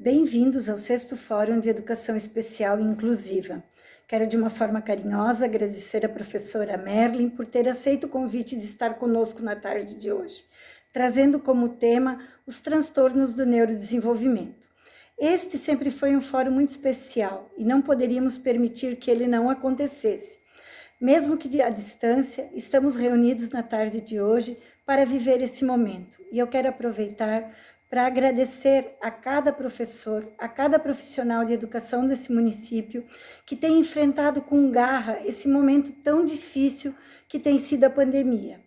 Bem-vindos ao 6º Fórum de Educação Especial e Inclusiva. Quero, de uma forma carinhosa, agradecer à professora Merlin por ter aceito o convite de estar conosco na tarde de hoje, trazendo como tema os transtornos do neurodesenvolvimento. Este sempre foi um fórum muito especial e não poderíamos permitir que ele não acontecesse. Mesmo que à distância, estamos reunidos na tarde de hoje para viver esse momento. E eu quero aproveitar para agradecer a cada professor, a cada profissional de educação desse município que tem enfrentado com garra esse momento tão difícil que tem sido a pandemia.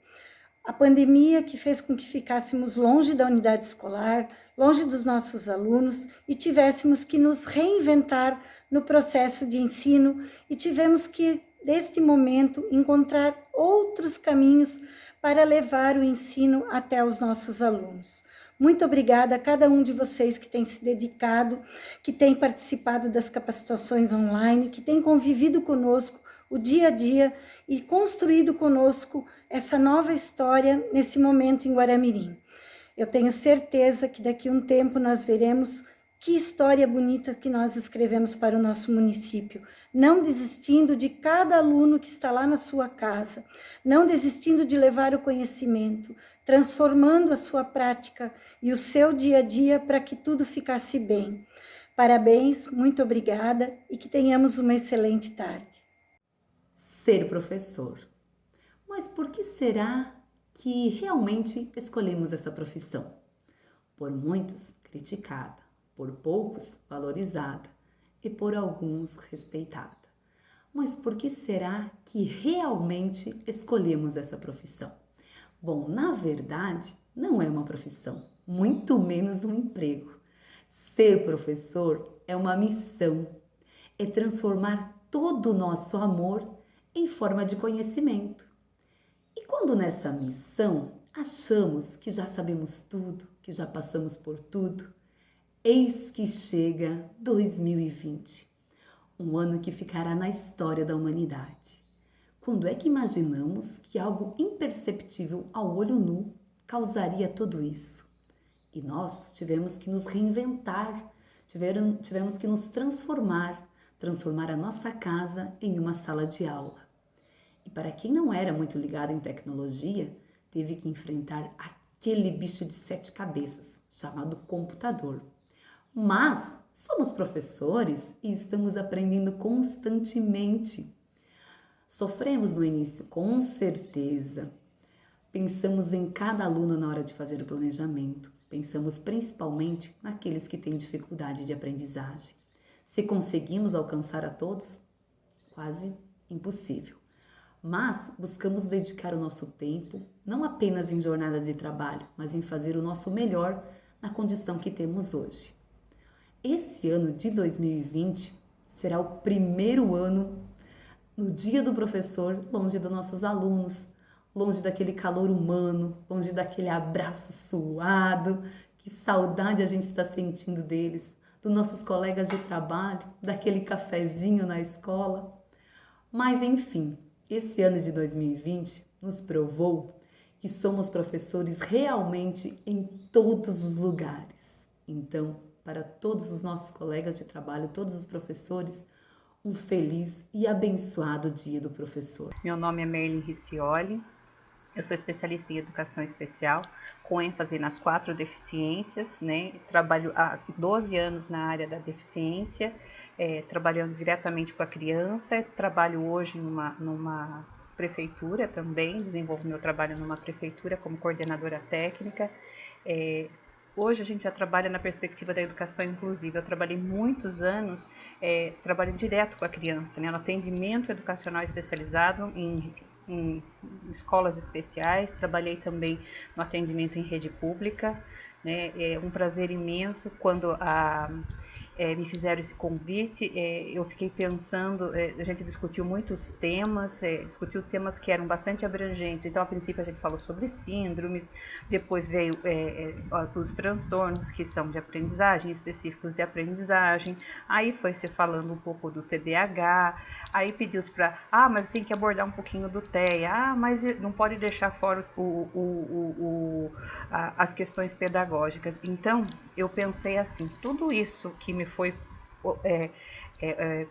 A pandemia que fez com que ficássemos longe da unidade escolar, longe dos nossos alunos e tivéssemos que nos reinventar no processo de ensino e tivemos que, neste momento, encontrar outros caminhos para levar o ensino até os nossos alunos. Muito obrigada a cada um de vocês que tem se dedicado, que tem participado das capacitações online, que tem convivido conosco o dia a dia e construído conosco essa nova história nesse momento em Guaramirim. Eu tenho certeza que daqui a um tempo nós veremos que história bonita que nós escrevemos para o nosso município, não desistindo de cada aluno que está lá na sua casa, não desistindo de levar o conhecimento, transformando a sua prática e o seu dia a dia para que tudo ficasse bem. Parabéns, muito obrigada e que tenhamos uma excelente tarde. Ser professor. Mas por que será que realmente escolhemos essa profissão? Por muitos, criticada, por poucos, valorizada e por alguns, respeitada. Mas por que será que realmente escolhemos essa profissão? Bom, na verdade, não é uma profissão, muito menos um emprego. Ser professor é uma missão, é transformar todo o nosso amor em forma de conhecimento. E quando nessa missão achamos que já sabemos tudo, que já passamos por tudo, eis que chega 2020, um ano que ficará na história da humanidade. Quando é que imaginamos que algo imperceptível ao olho nu causaria tudo isso? E nós tivemos que nos reinventar, tivemos que nos transformar a nossa casa em uma sala de aula. E para quem não era muito ligado em tecnologia, teve que enfrentar aquele bicho de 7 cabeças, chamado computador. Mas somos professores e estamos aprendendo constantemente. Sofremos no início, com certeza. Pensamos em cada aluno na hora de fazer o planejamento. Pensamos principalmente naqueles que têm dificuldade de aprendizagem. Se conseguimos alcançar a todos, quase impossível. Mas buscamos dedicar o nosso tempo, não apenas em jornadas de trabalho, mas em fazer o nosso melhor na condição que temos hoje. Esse ano de 2020 será o primeiro ano no dia do professor, longe dos nossos alunos, longe daquele calor humano, longe daquele abraço suado, que saudade a gente está sentindo deles, dos nossos colegas de trabalho, daquele cafezinho na escola. Mas enfim, esse ano de 2020 nos provou que somos professores realmente em todos os lugares. Então, para todos os nossos colegas de trabalho, todos os professores, um feliz e abençoado Dia do Professor. Meu nome é Merlin Riccioli, eu sou especialista em educação especial, com ênfase nas 4 deficiências, né? Trabalho há 12 anos na área da deficiência, trabalhando diretamente com a criança, trabalho hoje numa prefeitura também, desenvolvo meu trabalho numa prefeitura como coordenadora técnica. Hoje a gente já trabalha na perspectiva da educação inclusiva. Eu trabalhei muitos anos trabalhando direto com a criança, né, no atendimento educacional especializado em escolas especiais. Trabalhei também no atendimento em rede pública, né. É um prazer imenso quando me fizeram esse convite. Eu fiquei pensando, a gente discutiu muitos temas, discutiu temas que eram bastante abrangentes. Então, a princípio, a gente falou sobre síndromes, depois veio os transtornos que são de aprendizagem, específicos de aprendizagem, aí foi se falando um pouco do TDAH, aí pediu-se para, mas tem que abordar um pouquinho do TEA, mas não pode deixar fora as questões pedagógicas. Então, eu pensei assim, tudo isso que me foi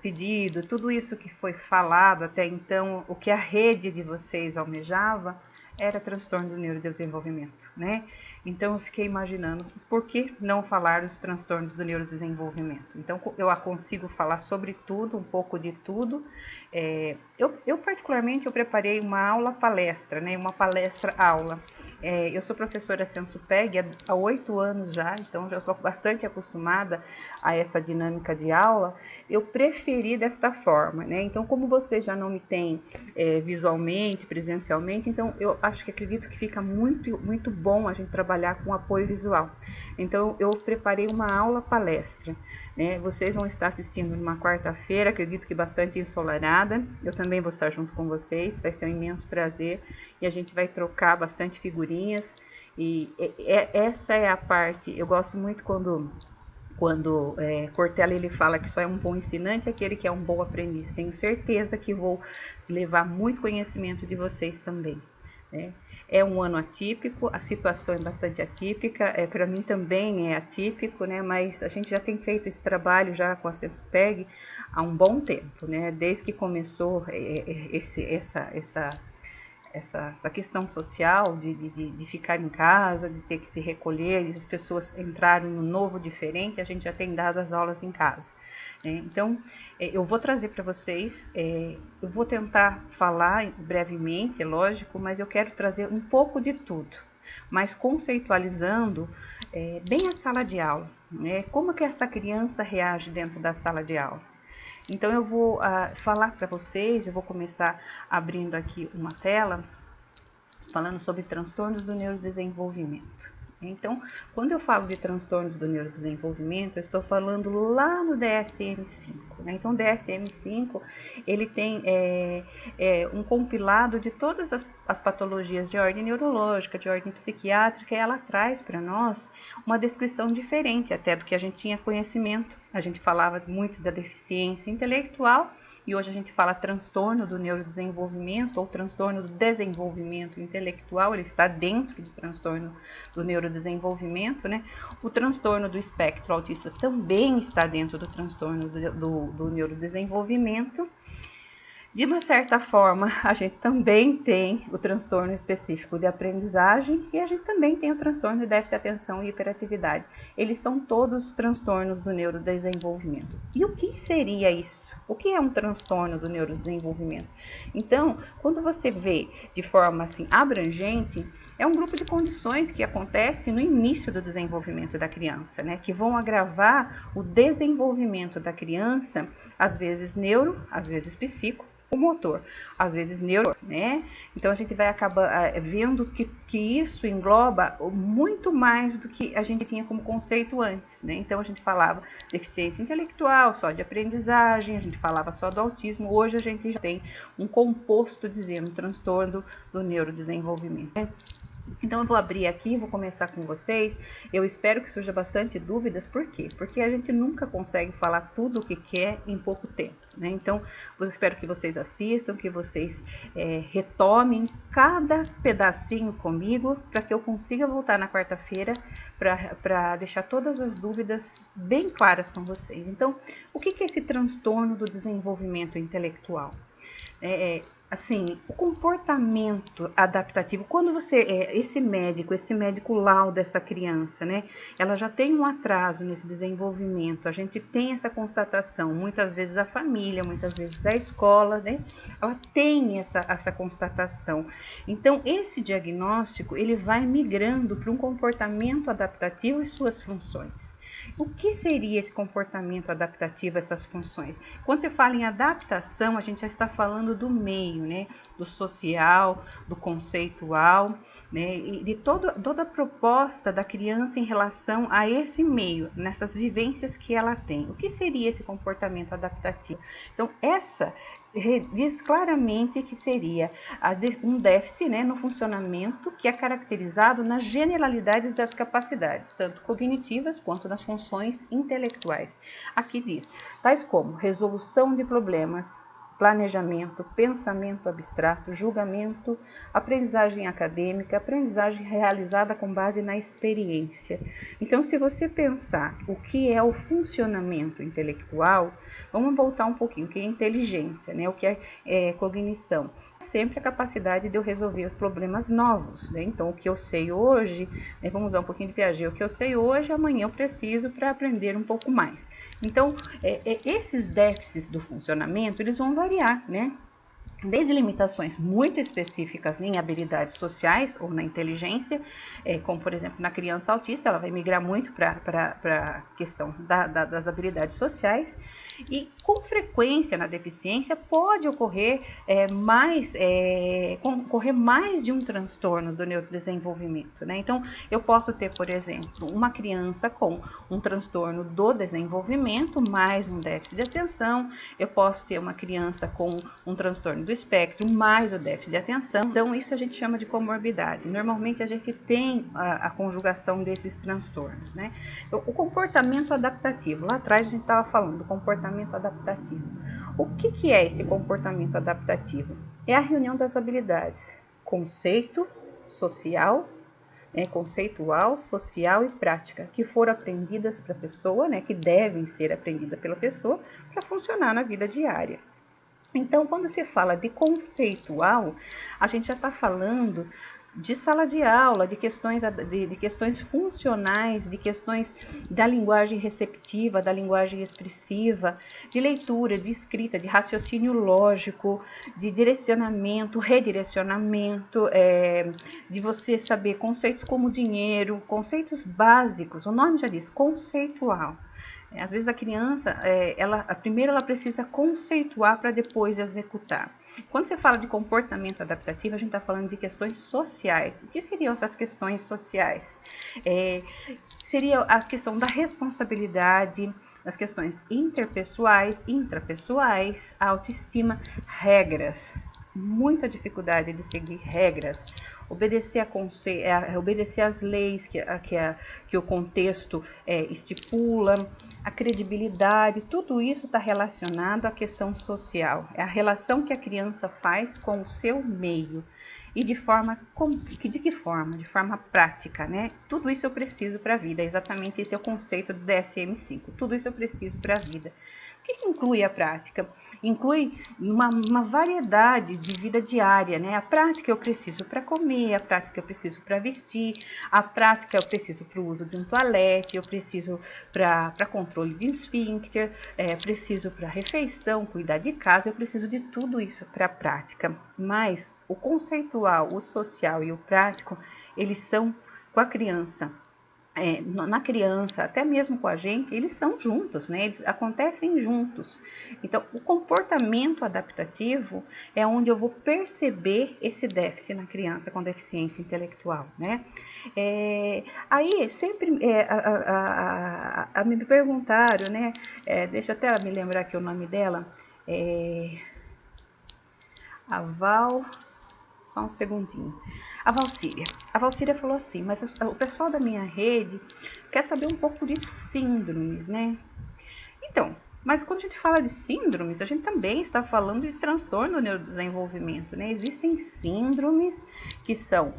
pedido, tudo isso que foi falado até então, o que a rede de vocês almejava, era transtorno do neurodesenvolvimento, né? Então eu fiquei imaginando, por que não falar dos transtornos do neurodesenvolvimento? Então eu consigo falar sobre tudo, um pouco de tudo. Eu particularmente, eu preparei uma aula-palestra, né? Uma palestra-aula. Eu sou professora Sensupeg há 8 anos já, então já sou bastante acostumada a essa dinâmica de aula. Eu preferi desta forma, né? Então, como vocês já não me têm visualmente, presencialmente, então eu acredito que fica muito, muito bom a gente trabalhar com apoio visual. Então, eu preparei uma aula-palestra, né? Vocês vão estar assistindo numa quarta-feira, acredito que bastante ensolarada. Eu também vou estar junto com vocês, vai ser um imenso prazer. E a gente vai trocar bastante figurinhas. E essa é a parte, eu gosto muito quando Cortella ele fala que só é um bom ensinante aquele que é um bom aprendiz. Tenho certeza que vou levar muito conhecimento de vocês também, né? É um ano atípico, a situação é bastante atípica, para mim também é atípico, né? Mas a gente já tem feito esse trabalho já com a Sensupeg há um bom tempo, né? Desde que começou essa questão social de ficar em casa, de ter que se recolher, e as pessoas entrarem no novo diferente, a gente já tem dado as aulas em casa. Então, eu vou trazer para vocês, eu vou tentar falar brevemente, é lógico, mas eu quero trazer um pouco de tudo, mas conceitualizando bem a sala de aula, né? Como que essa criança reage dentro da sala de aula. Então, eu vou falar para vocês, eu vou começar abrindo aqui uma tela, falando sobre transtornos do neurodesenvolvimento. Então, quando eu falo de transtornos do neurodesenvolvimento, eu estou falando lá no DSM-5. Né? Então, o DSM-5, ele tem um compilado de todas as patologias de ordem neurológica, de ordem psiquiátrica, e ela traz para nós uma descrição diferente até do que a gente tinha conhecimento. A gente falava muito da deficiência intelectual, e hoje a gente fala transtorno do neurodesenvolvimento ou transtorno do desenvolvimento intelectual, ele está dentro do transtorno do neurodesenvolvimento, né? O transtorno do espectro autista também está dentro do transtorno do neurodesenvolvimento. De uma certa forma, a gente também tem o transtorno específico de aprendizagem e a gente também tem o transtorno de déficit de atenção e hiperatividade. Eles são todos transtornos do neurodesenvolvimento. E o que seria isso? O que é um transtorno do neurodesenvolvimento? Então, quando você vê de forma assim abrangente, é um grupo de condições que acontece no início do desenvolvimento da criança, né? Que vão agravar o desenvolvimento da criança, às vezes neuro, às vezes psico, o motor, às vezes neuro, né? Então a gente vai acabar vendo que isso engloba muito mais do que a gente tinha como conceito antes, né? Então a gente falava deficiência intelectual, só de aprendizagem, a gente falava só do autismo, hoje a gente já tem um composto dizendo transtorno do neurodesenvolvimento, né? Então eu vou abrir aqui, vou começar com vocês. Eu espero que surja bastante dúvidas. Por quê? Porque a gente nunca consegue falar tudo o que quer em pouco tempo, né? Então eu espero que vocês assistam, que vocês retomem cada pedacinho comigo, para que eu consiga voltar na quarta-feira para deixar todas as dúvidas bem claras com vocês. Então, o que é esse transtorno do desenvolvimento intelectual? Assim, o comportamento adaptativo, quando você, esse médico lauda essa criança, né? Ela já tem um atraso nesse desenvolvimento, a gente tem essa constatação, muitas vezes a família, muitas vezes a escola, né? Ela tem essa constatação. Então, esse diagnóstico, ele vai migrando para um comportamento adaptativo e suas funções. O que seria esse comportamento adaptativo, essas funções? Quando você fala em adaptação, a gente já está falando do meio, né? Do social, do conceitual, né, e de toda a proposta da criança em relação a esse meio, nessas vivências que ela tem. O que seria esse comportamento adaptativo? Então, essa diz claramente que seria um déficit, né, no funcionamento que é caracterizado nas generalidades das capacidades, tanto cognitivas quanto nas funções intelectuais. Aqui diz, tais como resolução de problemas, planejamento, pensamento abstrato, julgamento, aprendizagem acadêmica, aprendizagem realizada com base na experiência. Então, se você pensar o que é o funcionamento intelectual, vamos voltar um pouquinho, o que é inteligência, né? O que é cognição. Sempre a capacidade de eu resolver problemas novos, né? Então, o que eu sei hoje, né? Vamos usar um pouquinho de Piaget, o que eu sei hoje, amanhã eu preciso para aprender um pouco mais. Então, esses déficits do funcionamento, eles vão variar, né? Desde limitações muito específicas em habilidades sociais ou na inteligência, como por exemplo na criança autista, ela vai migrar muito para a questão das habilidades sociais, e com frequência na deficiência pode ocorrer mais de um transtorno do neurodesenvolvimento, né? Então eu posso ter, por exemplo, uma criança com um transtorno do desenvolvimento mais um déficit de atenção, eu posso ter uma criança com um transtorno do espectro mais o déficit de atenção. Então isso a gente chama de comorbidade. Normalmente a gente tem a conjugação desses transtornos, né? Então, o comportamento adaptativo, lá atrás a gente estava falando do comportamento adaptativo. O que é esse comportamento adaptativo? É a reunião das habilidades conceito, social, conceitual, social e prática, que foram aprendidas para a pessoa, né, que devem ser aprendidas pela pessoa para funcionar na vida diária. Então, quando se fala de conceitual, a gente já está falando de sala de aula, de questões funcionais, de questões da linguagem receptiva, da linguagem expressiva, de leitura, de escrita, de raciocínio lógico, de direcionamento, redirecionamento, de você saber conceitos como dinheiro, conceitos básicos. O nome já diz, conceitual. Às vezes a criança, primeiro ela precisa conceituar para depois executar. Quando você fala de comportamento adaptativo, a gente está falando de questões sociais. O que seriam essas questões sociais? Seria a questão da responsabilidade, as questões interpessoais, intrapessoais, autoestima, regras. Muita dificuldade de seguir regras. Obedecer às leis que o contexto estipula, a credibilidade, tudo isso está relacionado à questão social. É a relação que a criança faz com o seu meio. E de que forma? De forma prática, né? Tudo isso eu preciso para a vida, exatamente esse é o conceito do DSM-5. Tudo isso eu preciso para a vida. O que inclui a prática? Inclui uma variedade de vida diária, né? A prática eu preciso para comer, a prática eu preciso para vestir, a prática eu preciso para o uso de um toalete, eu preciso para controle de esfíncter, preciso para refeição, cuidar de casa, eu preciso de tudo isso para a prática. Mas o conceitual, o social e o prático, eles são com a criança. Na criança, até mesmo com a gente, eles são juntos, né? Eles acontecem juntos. Então, o comportamento adaptativo é onde eu vou perceber esse déficit na criança com deficiência intelectual, né? Aí, sempre me perguntaram, né? Deixa até me lembrar aqui o nome dela. A Val... Só um segundinho. A Valcíria falou assim, mas o pessoal da minha rede quer saber um pouco de síndromes, né? Então, mas quando a gente fala de síndromes, a gente também está falando de transtorno do neurodesenvolvimento, né? Existem síndromes que são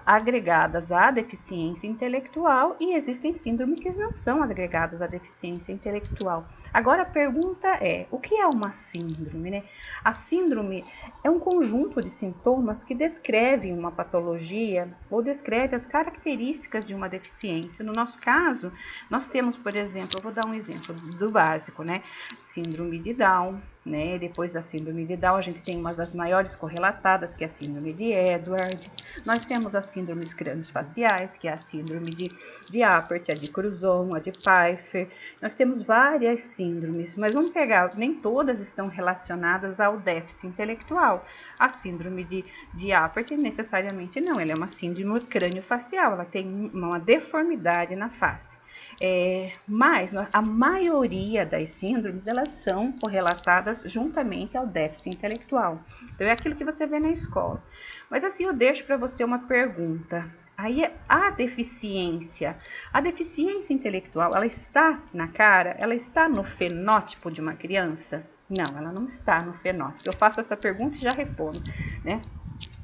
agregadas à deficiência intelectual e existem síndromes que não são agregadas à deficiência intelectual. Agora a pergunta é, o que é uma síndrome, né? A síndrome é um conjunto de sintomas que descrevem uma patologia ou descreve as características de uma deficiência. No nosso caso, nós temos, por exemplo, eu vou dar um exemplo do básico, né? Síndrome de Down, né? Depois da síndrome de Down, a gente tem uma das maiores correlatadas, que é a síndrome de Edwards. Nós temos as síndromes craniofaciais, que é a síndrome de Apert, a de Cruzon, a de Pfeiffer. Nós temos várias síndromes, mas vamos pegar, nem todas estão relacionadas ao déficit intelectual. A síndrome de Apert, necessariamente não, ela é uma síndrome craniofacial, ela tem uma deformidade na face. Mas a maioria das síndromes, elas são correlatadas juntamente ao déficit intelectual. Então, é aquilo que você vê na escola. Mas assim, eu deixo para você uma pergunta. Aí, a deficiência intelectual, ela está na cara? Ela está no fenótipo de uma criança? Não, ela não está no fenótipo. Eu faço essa pergunta e já respondo, né?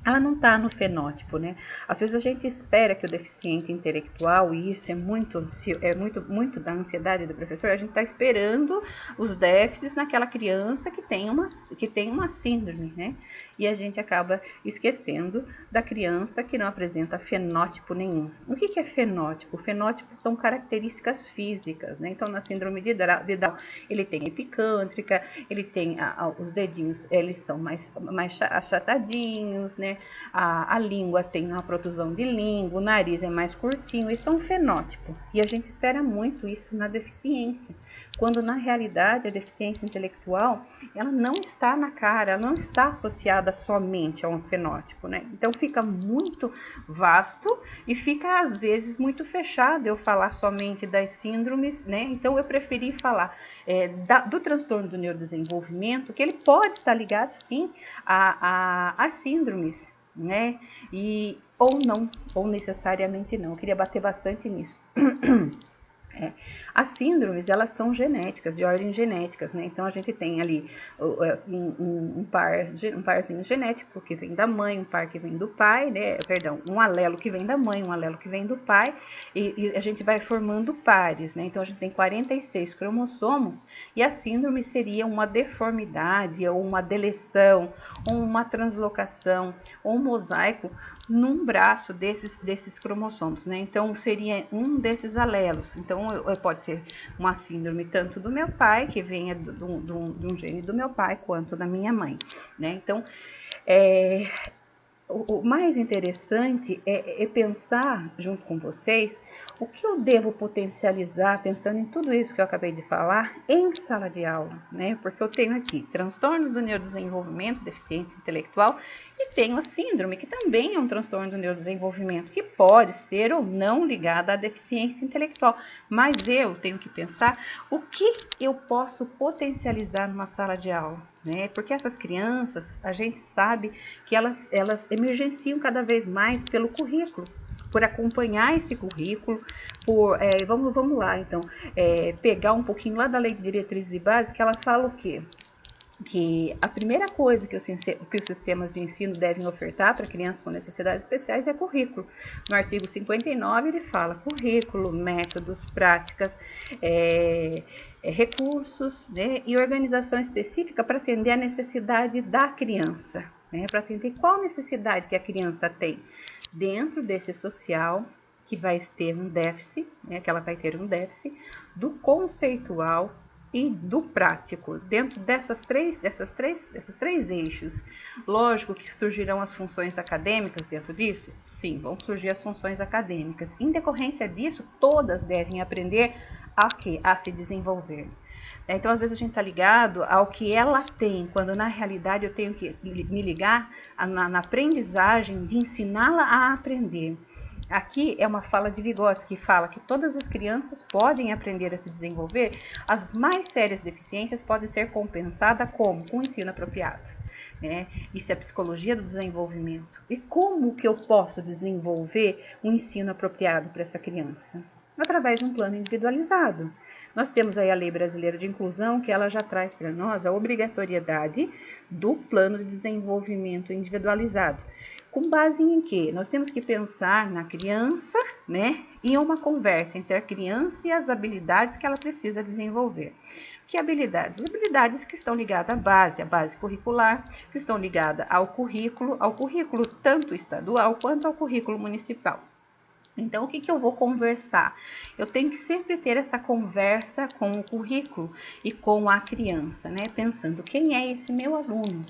Ela não está no fenótipo, né? Às vezes a gente espera que o deficiente intelectual, e isso é muito da ansiedade do professor, a gente está esperando os déficits naquela criança que tem uma síndrome, né? E a gente acaba esquecendo da criança que não apresenta fenótipo nenhum. O que é fenótipo? Fenótipo são características físicas, né? Então, na síndrome de Down, ele tem epicântrica, ele tem os dedinhos, eles são mais achatadinhos, né? A língua tem uma protusão de língua, o nariz é mais curtinho, isso é um fenótipo. E a gente espera muito isso na deficiência, quando na realidade a deficiência intelectual, ela não está na cara, ela não está associada somente a um fenótipo, né? Então fica muito vasto e fica às vezes muito fechado eu falar somente das síndromes, né? Então eu preferi falar do transtorno do neurodesenvolvimento, que ele pode estar ligado sim às síndromes, né? Ou não, ou necessariamente não. Eu queria bater bastante nisso. As síndromes, elas são genéticas, de ordem genéticas, né? Então a gente tem ali um parzinho genético que vem da mãe, um par que vem do pai, né? Perdão, um alelo que vem da mãe, um alelo que vem do pai, e a gente vai formando pares, né? Então a gente tem 46 cromossomos, e a síndrome seria uma deformidade, ou uma deleção, ou uma translocação, ou um mosaico num braço desses cromossomos, né? Então seria um desses alelos. Então pode ser uma síndrome tanto do meu pai, que venha de um gene do meu pai, quanto da minha mãe, né? Então o mais interessante é pensar junto com vocês o que eu devo potencializar, pensando em tudo isso que eu acabei de falar, em sala de aula, né? Porque eu tenho aqui transtornos do neurodesenvolvimento, deficiência intelectual, e tenho a síndrome, que também é um transtorno do neurodesenvolvimento, que pode ser ou não ligada à deficiência intelectual. Mas eu tenho que pensar o que eu posso potencializar numa sala de aula, né? Porque essas crianças, a gente sabe que elas emergenciam cada vez mais pelo currículo, por acompanhar esse currículo, vamos lá, então, pegar um pouquinho lá da Lei de Diretrizes e Bases, que ela fala o quê? Que a primeira coisa que os sistemas de ensino devem ofertar para crianças com necessidades especiais é currículo. No artigo 59 ele fala currículo, métodos, práticas, recursos, né, e organização específica para atender a necessidade da criança, né, para atender qual necessidade que a criança tem dentro desse social, que vai ter um déficit, né, que ela vai ter um déficit do conceitual e do prático, dentro desses três eixos. Lógico que surgirão as funções acadêmicas dentro disso? Sim, vão surgir as funções acadêmicas. Em decorrência disso, todas devem aprender a se desenvolver. Então, às vezes a gente está ligado ao que ela tem, quando na realidade eu tenho que me ligar na aprendizagem de ensiná-la a aprender. Aqui é uma fala de Vygotsky, que fala que todas as crianças podem aprender a se desenvolver. As mais sérias deficiências podem ser compensadas como? Com o ensino apropriado, né? Isso é a psicologia do desenvolvimento. E como que eu posso desenvolver um ensino apropriado para essa criança? Através de um plano individualizado. Nós temos aí a Lei Brasileira de Inclusão, que ela já traz para nós a obrigatoriedade do plano de desenvolvimento individualizado. Com base em quê? Nós temos que pensar na criança, né, e uma conversa entre a criança e as habilidades que ela precisa desenvolver. Que habilidades? Habilidades que estão ligadas à base curricular, que estão ligadas ao currículo tanto estadual quanto ao currículo municipal. Então, o que eu vou conversar? Eu tenho que sempre ter essa conversa com o currículo e com a criança, né? Pensando, quem é esse meu aluno?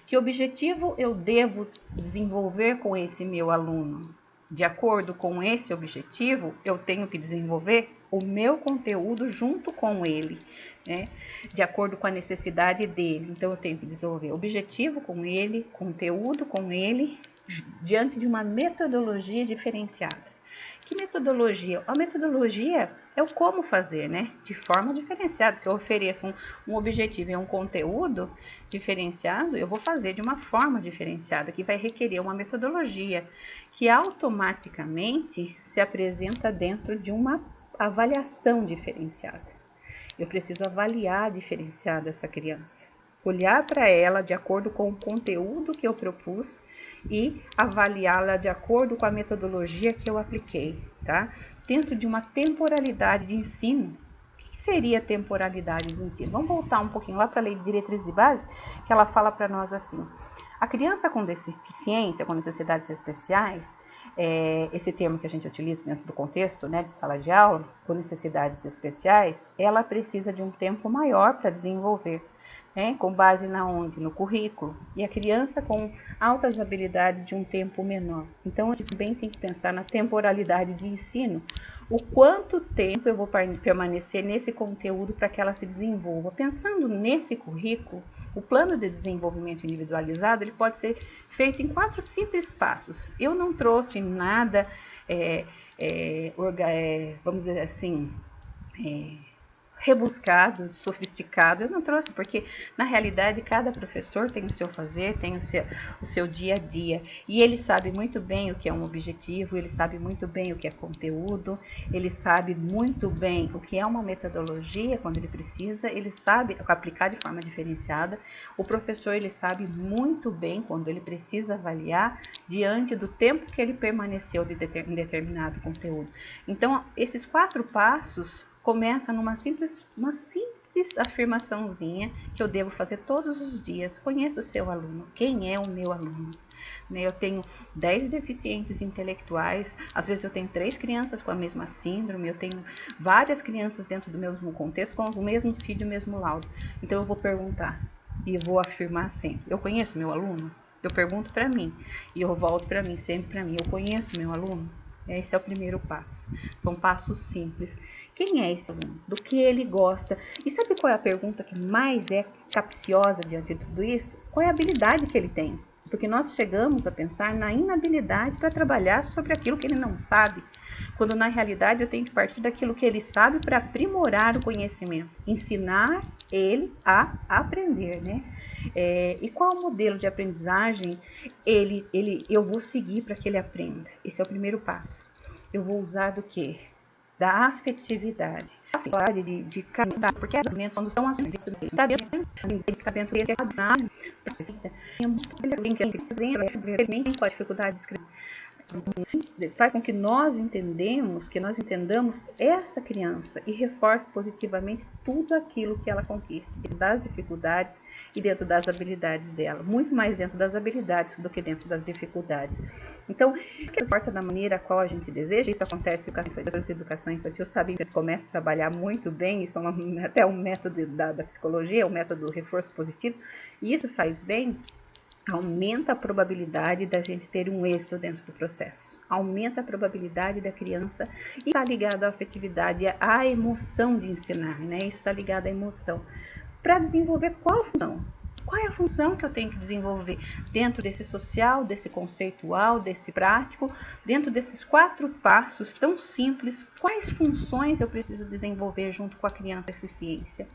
Que objetivo eu devo desenvolver com esse meu aluno? De acordo com esse objetivo, eu tenho que desenvolver o meu conteúdo junto com ele, né? De acordo com a necessidade dele. Então, eu tenho que desenvolver objetivo com ele, conteúdo com ele, diante de uma metodologia diferenciada. Que metodologia? A metodologia é o como fazer, né? De forma diferenciada. Se eu ofereço um objetivo e um conteúdo diferenciado, eu vou fazer de uma forma diferenciada, que vai requerer uma metodologia que automaticamente se apresenta dentro de uma avaliação diferenciada. Eu preciso avaliar diferenciada essa criança. Olhar para ela de acordo com o conteúdo que eu propus e avaliá-la de acordo com a metodologia que eu apliquei, tá? Dentro de uma temporalidade de ensino. O que seria a temporalidade de ensino? Vamos voltar um pouquinho lá para a Lei de Diretrizes e Bases, que ela fala para nós assim. A criança com deficiência, com necessidades especiais, esse termo que a gente utiliza dentro do contexto, né, de sala de aula, com necessidades especiais, ela precisa de um tempo maior para desenvolver. Com base na onde? No currículo. E a criança com altas habilidades de um tempo menor. Então, a gente também tem que pensar na temporalidade de ensino. O quanto tempo eu vou permanecer nesse conteúdo para que ela se desenvolva. Pensando nesse currículo, o plano de desenvolvimento individualizado ele pode ser feito em 4 simples passos. Eu não trouxe nada, vamos dizer assim, rebuscado, sofisticado, eu não trouxe, porque na realidade cada professor tem o seu fazer, tem o seu dia a dia, e ele sabe muito bem o que é um objetivo, ele sabe muito bem o que é conteúdo, ele sabe muito bem o que é uma metodologia quando ele precisa, ele sabe aplicar de forma diferenciada, o professor ele sabe muito bem quando ele precisa avaliar diante do tempo que ele permaneceu em determinado conteúdo. Então, esses 4 passos começa numa simples afirmaçãozinha que eu devo fazer todos os dias. Conheço o seu aluno. Quem é o meu aluno? Eu tenho 10 deficientes intelectuais, às vezes eu tenho 3 crianças com a mesma síndrome, eu tenho várias crianças dentro do mesmo contexto com o mesmo CID e o mesmo laudo. Então eu vou perguntar e vou afirmar sempre. Eu conheço meu aluno? Eu pergunto para mim e eu volto para mim, sempre para mim. Eu conheço meu aluno? Esse é o primeiro passo. São passos simples. Quem é esse aluno? Do que ele gosta? E sabe qual é a pergunta que mais é capciosa diante de tudo isso? Qual é a habilidade que ele tem? Porque nós chegamos a pensar na inabilidade para trabalhar sobre aquilo que ele não sabe, quando na realidade eu tenho que partir daquilo que ele sabe para aprimorar o conhecimento, ensinar ele a aprender, né? E qual o modelo de aprendizagem eu vou seguir para que ele aprenda? Esse é o primeiro passo. Eu vou usar do quê? Da afetividade. De carinho, porque as argumentos quando são assuntos que está dentro dele, tem com a dificuldade de escrever. Faz com que nós entendamos essa criança e reforce positivamente tudo aquilo que ela conquista, das dificuldades e dentro das habilidades dela, muito mais dentro das habilidades do que dentro das dificuldades. Então, que importa da maneira a qual a gente deseja, isso acontece com a educação infantil, sabe que a gente começa a trabalhar muito bem, isso é até um método da psicologia, o método do reforço positivo, e isso faz bem. Aumenta a probabilidade da gente ter um êxito dentro do processo. Aumenta a probabilidade da criança e está ligado à afetividade, à emoção de ensinar, né? Isso está ligado à emoção. Para desenvolver qual função? Qual é a função que eu tenho que desenvolver dentro desse social, desse conceitual, desse prático, dentro desses 4 passos tão simples? Quais funções eu preciso desenvolver junto com a criança deficiência?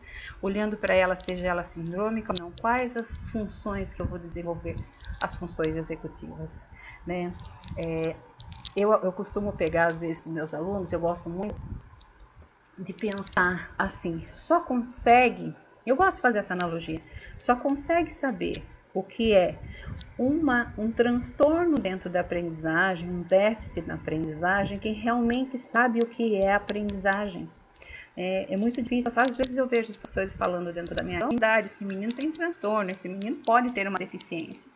Olhando para ela, seja ela sindrômica ou não, quais as funções que eu vou desenvolver? As funções executivas, né? Eu costumo pegar, às vezes, meus alunos, eu gosto muito de pensar assim, eu gosto de fazer essa analogia, só consegue saber o que é um transtorno dentro da aprendizagem, um déficit na aprendizagem, quem realmente sabe o que é aprendizagem. É muito difícil, às vezes eu vejo as pessoas falando dentro da minha idade, esse menino tem transtorno, esse menino pode ter uma deficiência.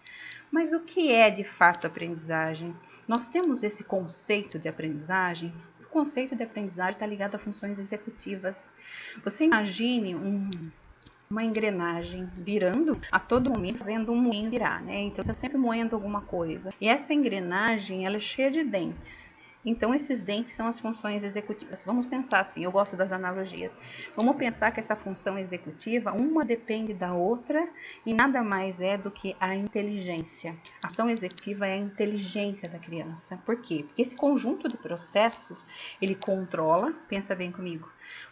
Mas o que é de fato aprendizagem? nós temos esse conceito de aprendizagem. O conceito de aprendizagem está ligado a funções executivas. Você imagine uma engrenagem virando a todo momento, vendo um moinho virar, né? Então está sempre moendo alguma coisa. E essa engrenagem, ela é cheia de dentes. Então esses dentes são as funções executivas. Vamos pensar assim, eu gosto das analogias. Vamos pensar que essa função executiva, uma depende da outra e nada mais é do que a inteligência. A ação executiva é a inteligência da criança. Por quê? Porque esse conjunto de processos, ele controla, pensa bem comigo,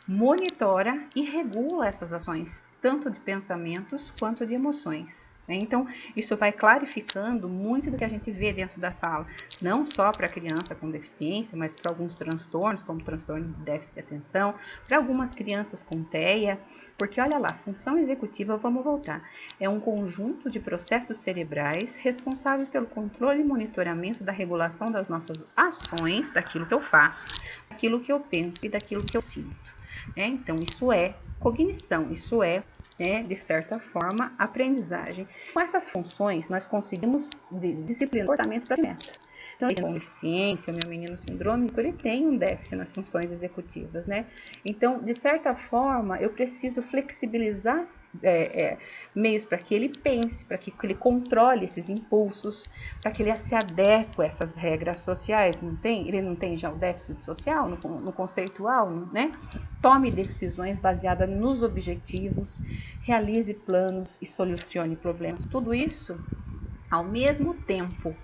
monitora e regula essas ações, tanto de pensamentos quanto de emoções. Então, isso vai clarificando muito do que a gente vê dentro da sala, não só para a criança com deficiência, mas para alguns transtornos, como transtorno de déficit de atenção, para algumas crianças com TEA, porque olha lá, função executiva, vamos voltar, é um conjunto de processos cerebrais responsáveis pelo controle e monitoramento da regulação das nossas ações, daquilo que eu faço, daquilo que eu penso e daquilo que eu sinto. Então, isso é cognição, isso é, de certa forma, aprendizagem. Com essas funções, nós conseguimos disciplinar o comportamento para a meta. Então, com deficiência, o meu menino sindrômico, ele tem um déficit nas funções executivas, né? Então, de certa forma, eu preciso flexibilizar meios para que ele pense, para que ele controle esses impulsos, para que ele se adeque a essas regras sociais. Ele não tem já o déficit social no conceitual, né? Tome decisões baseadas nos objetivos, realize planos e solucione problemas. Tudo isso ao mesmo tempo.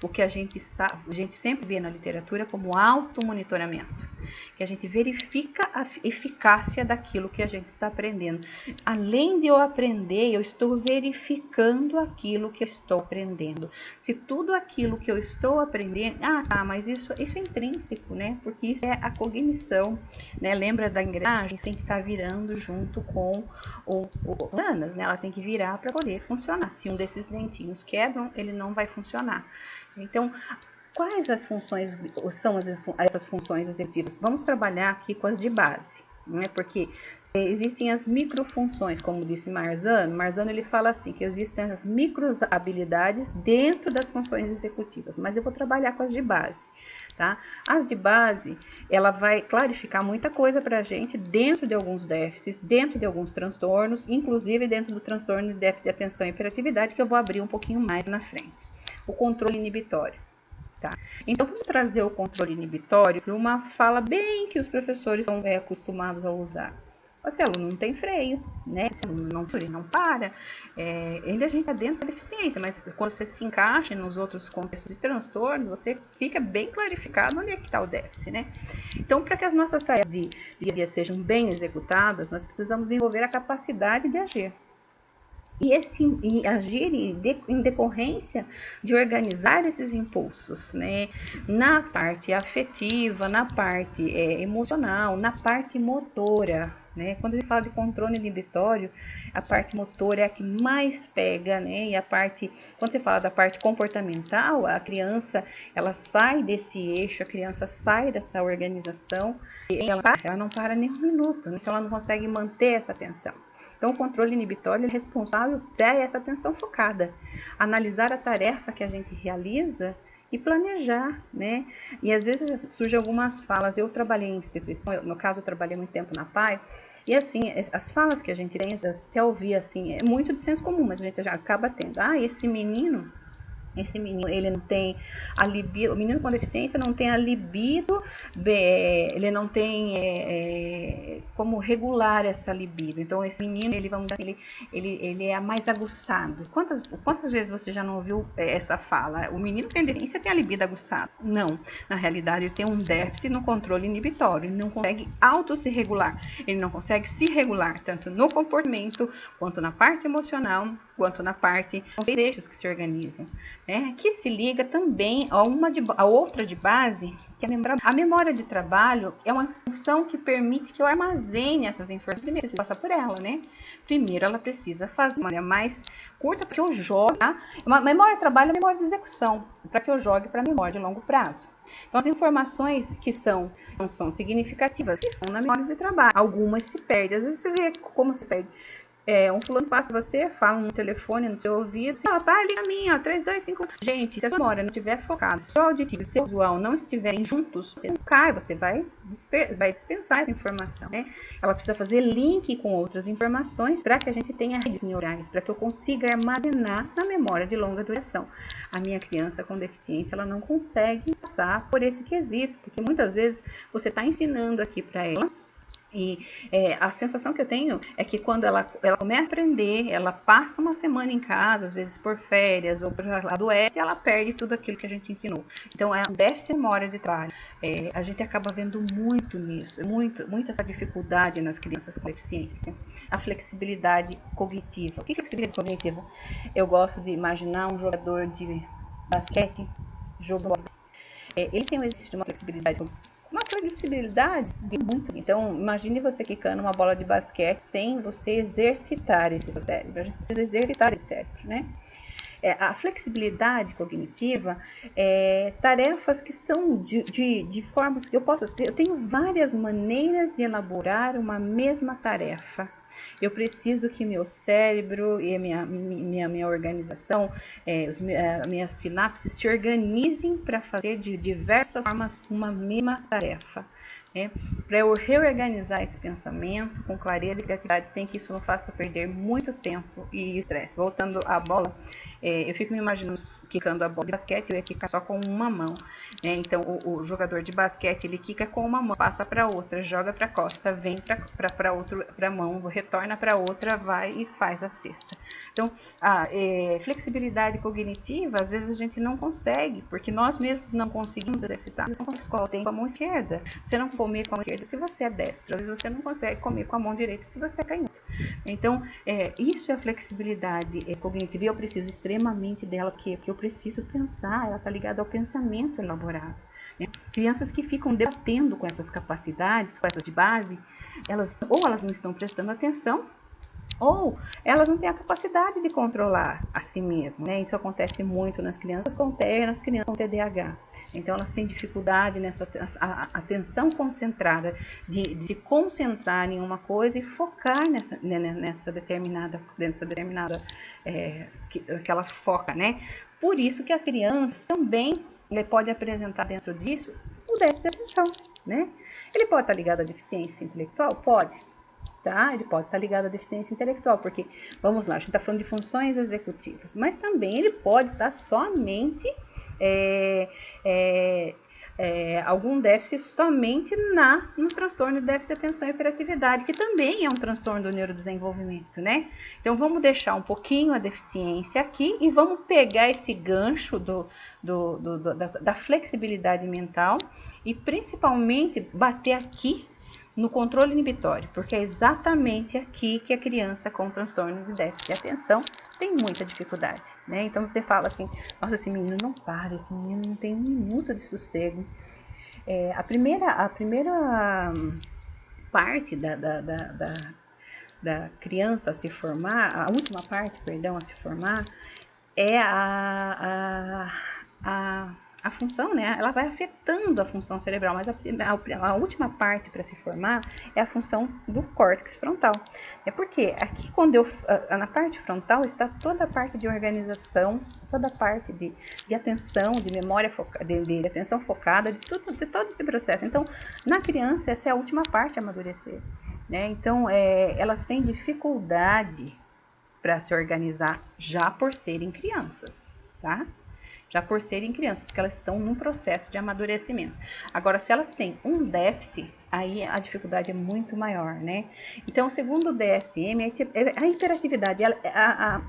O que a gente sempre vê na literatura como automonitoramento, que a gente verifica a eficácia daquilo que a gente está aprendendo. Além de eu aprender, eu estou verificando aquilo que eu estou aprendendo. Se tudo aquilo que eu estou aprendendo, mas isso é intrínseco, né? Porque isso é a cognição, né? Lembra da engrenagem? Tem que estar virando junto com o anas, né? Ela tem que virar para poder funcionar. Se um desses dentinhos quebram, ele não vai funcionar. Então, quais as funções são essas funções executivas? Vamos trabalhar aqui com as de base, né? Porque existem as microfunções, como disse Marzano. Marzano ele fala assim, que existem as microhabilidades dentro das funções executivas, mas eu vou trabalhar com as de base, tá? As de base, ela vai clarificar muita coisa para a gente dentro de alguns déficits, dentro de alguns transtornos, inclusive dentro do transtorno de déficit de atenção e hiperatividade, que eu vou abrir um pouquinho mais na frente. O controle inibitório. Tá? Então, vamos trazer o controle inibitório para uma fala bem que os professores são acostumados a usar. Esse aluno não tem freio, né? Esse aluno não para. Ainda a gente está dentro da deficiência, mas quando você se encaixa nos outros contextos de transtornos, você fica bem clarificado onde é que está o déficit, né? Então, para que as nossas tarefas de dia sejam bem executadas, nós precisamos desenvolver a capacidade de agir. E agir em decorrência de organizar esses impulsos, né? Na parte afetiva, na parte emocional, na parte motora, né? Quando a gente fala de controle inibitório, a parte motora é a que mais pega, né? E quando você fala da parte comportamental, a criança, ela sai desse eixo, a criança sai dessa organização, e ela não para nem um minuto, né? Então ela não consegue manter essa atenção. Então, o controle inibitório é responsável por ter essa atenção focada, analisar a tarefa que a gente realiza e planejar, né? E às vezes surgem algumas falas. Eu trabalhei em instituição, no caso eu trabalhei muito tempo na PAI, e assim, as falas que a gente tem, eu até ouvi assim, é muito de senso comum, mas a gente já acaba tendo. Esse menino, ele não tem a libido, o menino com deficiência não tem a libido, ele não tem como regular essa libido. Então, esse menino, ele é mais aguçado. Quantas vezes você já não ouviu essa fala? O menino que tem deficiência tem a libido aguçada. Não, na realidade, ele tem um déficit no controle inibitório. Ele não consegue se regular. Ele não consegue se regular tanto no comportamento, quanto na parte emocional, quanto na parte dos eixos que se organizam. Que se liga também a outra de base, que é a memória de trabalho é uma função que permite que eu armazene essas informações. Primeiro, eu preciso passar por ela, né? Primeiro, ela precisa fazer uma memória mais curta para que eu jogue. Tá? Uma memória de trabalho é memória de execução, para que eu jogue para a memória de longo prazo. Então, as informações que não são significativas, que são na memória de trabalho. Algumas se perdem, às vezes você vê como se perde. Um fulano passa você, fala no telefone, no seu ouvido, assim, pai, liga a mim, 3251. Gente, se a sua memória não estiver focada, se o auditivo e o seu visual não estiverem juntos, você não cai, você vai dispensar essa informação, né? Ela precisa fazer link com outras informações para que a gente tenha redes neurais, para que eu consiga armazenar na memória de longa duração. A minha criança com deficiência, ela não consegue passar por esse quesito, porque muitas vezes você está ensinando aqui para ela, e a sensação que eu tenho é que quando ela começa a aprender, ela passa uma semana em casa, às vezes por férias ou por adoece, ela perde tudo aquilo que a gente ensinou. Então, é um déficit de memória de trabalho. A gente acaba vendo muito nisso, muito essa dificuldade nas crianças com deficiência. A flexibilidade cognitiva. O que é flexibilidade cognitiva? Eu gosto de imaginar um jogador de basquete, ele tem um exercício de uma flexibilidade muito. Então, imagine você quicando uma bola de basquete sem você exercitar esse seu cérebro. A gente precisa exercitar esse cérebro, né? A flexibilidade cognitiva tarefas que são de formas que eu tenho várias maneiras de elaborar uma mesma tarefa. Eu preciso que meu cérebro e a minha organização, minhas sinapses se organizem para fazer de diversas formas uma mesma tarefa. Para eu reorganizar esse pensamento com clareza e criatividade, sem que isso não faça perder muito tempo e estresse. Voltando à bola, eu fico me imaginando quicando a bola de basquete, eu ia quicar só com uma mão. Então, o jogador de basquete, ele quica com uma mão, passa para outra, joga para a costa, vem para a mão, retorna para outra, vai e faz a cesta. Então, a flexibilidade cognitiva, às vezes a gente não consegue, porque nós mesmos não conseguimos exercitar. Você não tem com a mão esquerda, você não comer com a mão esquerda se você é destro, às vezes você não consegue comer com a mão direita se você é canhoto. Então, isso é a flexibilidade cognitiva, e eu preciso extremamente dela, porque eu preciso pensar, ela está ligada ao pensamento elaborado. Crianças que ficam debatendo com essas capacidades, com essas de base, elas não estão prestando atenção, ou elas não têm a capacidade de controlar a si mesmas, né? Isso acontece muito nas crianças com TEA e nas crianças com TDAH. Então, elas têm dificuldade nessa atenção concentrada, de se concentrar em uma coisa e focar nessa determinada que ela foca, né? Por isso que as crianças também podem apresentar dentro disso o déficit de atenção, né? Ele pode estar ligado à deficiência intelectual? Pode. Tá? Ele pode estar ligado à deficiência intelectual, porque, vamos lá, a gente está falando de funções executivas, mas também ele pode estar somente algum déficit somente no transtorno de déficit de atenção e hiperatividade, que também é um transtorno do neurodesenvolvimento, né? Então, vamos deixar um pouquinho a deficiência aqui e vamos pegar esse gancho da flexibilidade mental e, principalmente, bater aqui no controle inibitório, porque é exatamente aqui que a criança com transtorno de déficit de atenção tem muita dificuldade, né? Então você fala assim, nossa, esse menino não para, esse menino não tem um minuto de sossego. A primeira parte da criança a se formar, a última parte, perdão, a se formar, é a função, né? Ela vai afetando a função cerebral, mas a última parte para se formar é a função do córtex frontal. Porque aqui, na parte frontal, está toda a parte de organização, toda a parte de atenção, de memória focada, de atenção focada, de todo esse processo. Então, na criança, essa é a última parte a amadurecer, né? Então, elas têm dificuldade para se organizar já por serem crianças, tá? Já por serem crianças, porque elas estão num processo de amadurecimento. Agora, se elas têm um déficit, aí a dificuldade é muito maior, né? Então, segundo o DSM, a hiperatividade,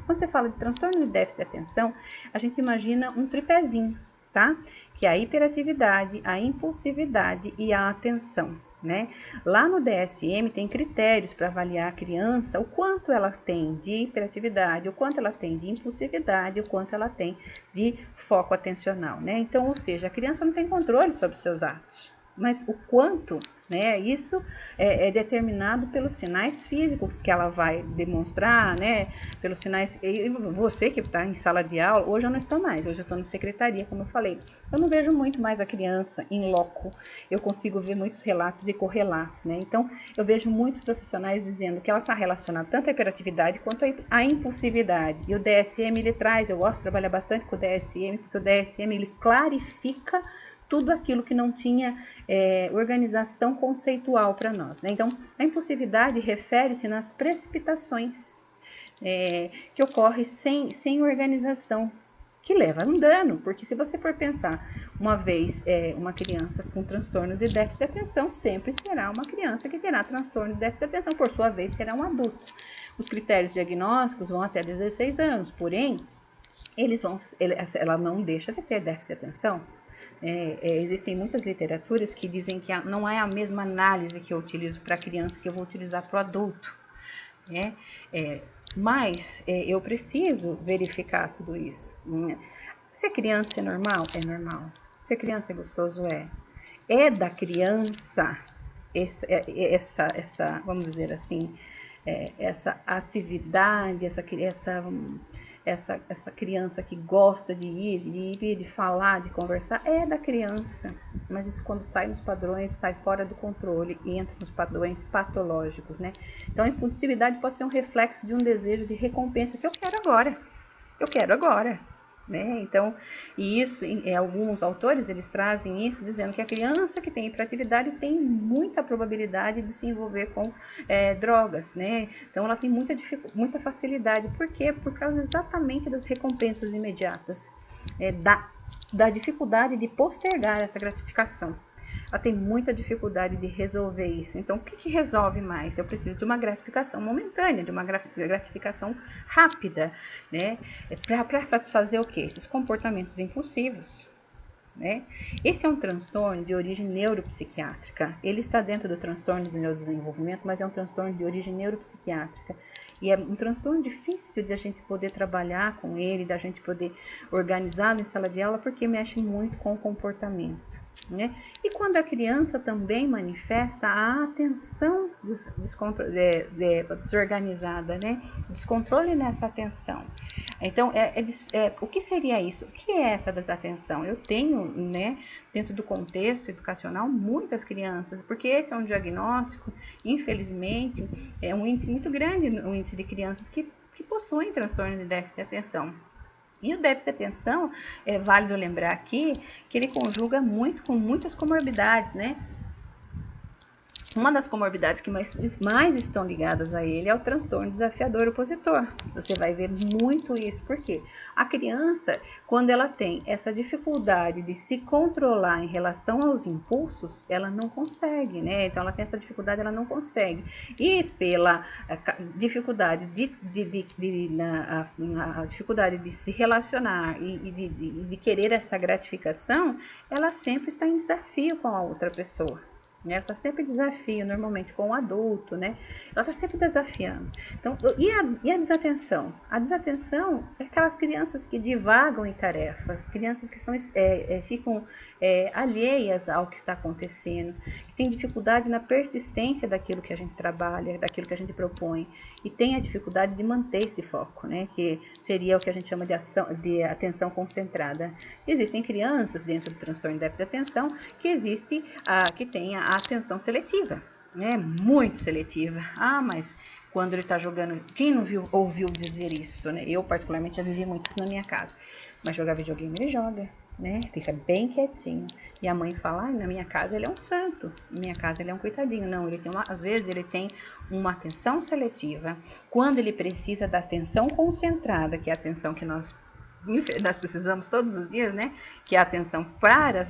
quando você fala de transtorno de déficit de atenção, a gente imagina um tripézinho, tá? Que é a hiperatividade, a impulsividade e a atenção, né? Lá no DSM tem critérios para avaliar a criança, o quanto ela tem de hiperatividade, o quanto ela tem de impulsividade, o quanto ela tem de foco atencional, né? Então, ou seja, a criança não tem controle sobre seus atos, mas o quanto né? Isso é determinado pelos sinais físicos que ela vai demonstrar, né? Pelos sinais. E você que está em sala de aula, hoje eu não estou mais, hoje eu estou na secretaria, como eu falei. Eu não vejo muito mais a criança em loco. Eu consigo ver muitos relatos e correlatos, né? Então, eu vejo muitos profissionais dizendo que ela está relacionada tanto à hiperatividade quanto à impulsividade. E o DSM ele traz, eu gosto de trabalhar bastante com o DSM, porque o DSM ele clarifica tudo aquilo que não tinha organização conceitual para nós, né? Então, a impulsividade refere-se nas precipitações que ocorrem sem organização, que leva a um dano, porque se você for pensar, uma vez uma criança com transtorno de déficit de atenção sempre será uma criança que terá transtorno de déficit de atenção, por sua vez será um adulto. Os critérios diagnósticos vão até 16 anos, porém, ela não deixa de ter déficit de atenção. Existem muitas literaturas que dizem que não é a mesma análise que eu utilizo para a criança que eu vou utilizar para o adulto, né? Mas eu preciso verificar tudo isso. Se a criança é normal, é normal. Se a criança é gostoso, é da criança essa vamos dizer assim, essa atividade, essa criança que gosta de ir, de falar, de conversar, é da criança. Mas isso quando sai nos padrões, sai fora do controle e entra nos padrões patológicos, né? Então a impulsividade pode ser um reflexo de um desejo de recompensa que eu quero agora, né? Então, e isso, alguns autores, eles trazem isso dizendo que a criança que tem hiperatividade tem muita probabilidade de se envolver com drogas, né? Então, ela tem muita facilidade. Por quê? Por causa exatamente das recompensas imediatas, da dificuldade de postergar essa gratificação. Ela tem muita dificuldade de resolver isso. Então, o que resolve mais? Eu preciso de uma gratificação momentânea, de uma gratificação rápida, né? Para satisfazer o quê? Esses comportamentos impulsivos, né? Esse é um transtorno de origem neuropsiquiátrica. Ele está dentro do transtorno do neurodesenvolvimento, mas é um transtorno de origem neuropsiquiátrica. E é um transtorno difícil de a gente poder trabalhar com ele, da gente poder organizá-lo em sala de aula, porque mexe muito com o comportamento, né? E quando a criança também manifesta a atenção desorganizada, né? Descontrole nessa atenção. Então, o que seria isso? O que é essa desatenção? Eu tenho, né, dentro do contexto educacional, muitas crianças, porque esse é um diagnóstico, infelizmente, é um índice muito grande, um índice de crianças que possuem transtorno de déficit de atenção. E o déficit de atenção, é válido lembrar aqui, que ele conjuga muito com muitas comorbidades, né? Uma das comorbidades que mais estão ligadas a ele é o transtorno desafiador opositor. Você vai ver muito isso, porque a criança, quando ela tem essa dificuldade de se controlar em relação aos impulsos, ela não consegue, né? Então, ela tem essa dificuldade, ela não consegue. E pela dificuldade a dificuldade de se relacionar e de querer essa gratificação, ela sempre está em desafio com a outra pessoa. Ela está sempre em desafio, normalmente com o adulto, né? Ela está sempre desafiando. Então, e a desatenção? A desatenção é aquelas crianças que divagam em tarefas, crianças que ficam alheias ao que está acontecendo, que têm dificuldade na persistência daquilo que a gente trabalha, daquilo que a gente propõe, e tem a dificuldade de manter esse foco, né? Que seria o que a gente chama de atenção concentrada. Existem crianças dentro do transtorno de déficit de atenção que têm a atenção seletiva, né? Muito seletiva. Mas quando ele está jogando, quem não ouviu dizer isso, né? Eu particularmente já vivi muito isso na minha casa. Mas jogar videogame ele joga, né? Fica bem quietinho. E a mãe fala, na minha casa ele é um santo, na minha casa ele é um coitadinho. Não, às vezes ele tem uma atenção seletiva. Quando ele precisa da atenção concentrada, que é a atenção que nós precisamos todos os dias, né? Que a atenção para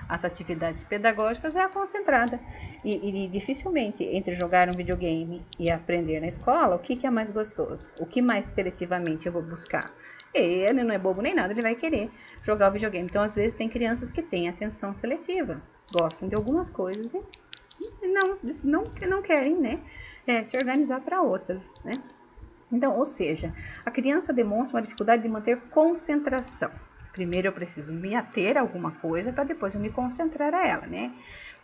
as atividades pedagógicas é a concentrada. E dificilmente, entre jogar um videogame e aprender na escola, o que é mais gostoso? O que mais seletivamente eu vou buscar? Ele não é bobo nem nada, ele vai querer jogar o videogame. Então, às vezes, tem crianças que têm atenção seletiva, gostam de algumas coisas e não querem, né, se organizar para outras, né? Então, ou seja, a criança demonstra uma dificuldade de manter concentração. Primeiro eu preciso me ater a alguma coisa para depois eu me concentrar a ela, né?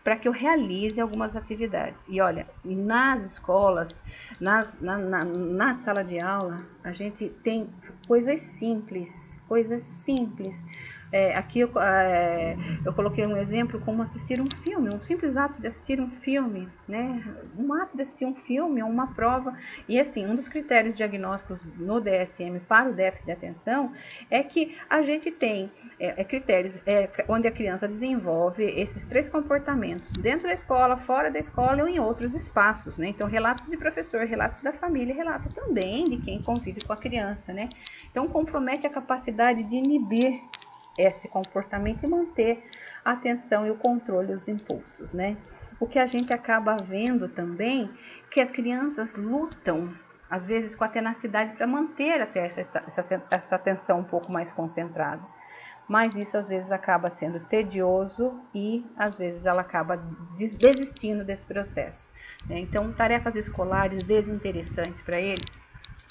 para que eu realize algumas atividades. E olha, nas escolas, na sala de aula, a gente tem coisas simples. Aqui eu coloquei um exemplo como assistir um filme, um simples ato de assistir um filme, né? Um ato de assistir um filme, uma prova. E assim, um dos critérios diagnósticos no DSM para o déficit de atenção é que a gente tem critérios onde a criança desenvolve esses 3 comportamentos dentro da escola, fora da escola ou em outros espaços, né? Então, relatos de professor, relatos da família, relato também de quem convive com a criança, né? Então, compromete a capacidade de inibir esse comportamento e manter a atenção e o controle dos impulsos, né? O que a gente acaba vendo também que as crianças lutam, às vezes, com a tenacidade para manter até essa atenção um pouco mais concentrada. Mas isso, às vezes, acaba sendo tedioso e, às vezes, ela acaba desistindo desse processo, né? Então, tarefas escolares desinteressantes para eles,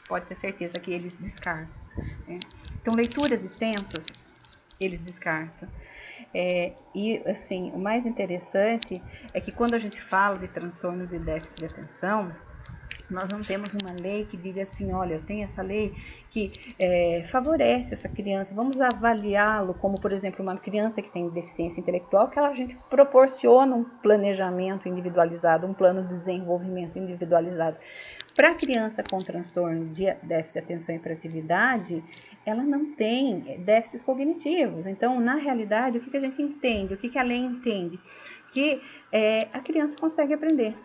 pode ter certeza que eles descartam, né? Então, leituras extensas, eles descartam. E assim, o mais interessante é que quando a gente fala de transtorno de déficit de atenção, nós não temos uma lei que diga assim, olha, eu tenho essa lei que favorece essa criança, vamos avaliá-lo como, por exemplo, uma criança que tem deficiência intelectual, que a gente proporciona um planejamento individualizado, um plano de desenvolvimento individualizado. Para a criança com transtorno de déficit de atenção e hiperatividade, ela não tem déficits cognitivos. Então, na realidade, o que a gente entende, o que a lei entende? Que a criança consegue aprender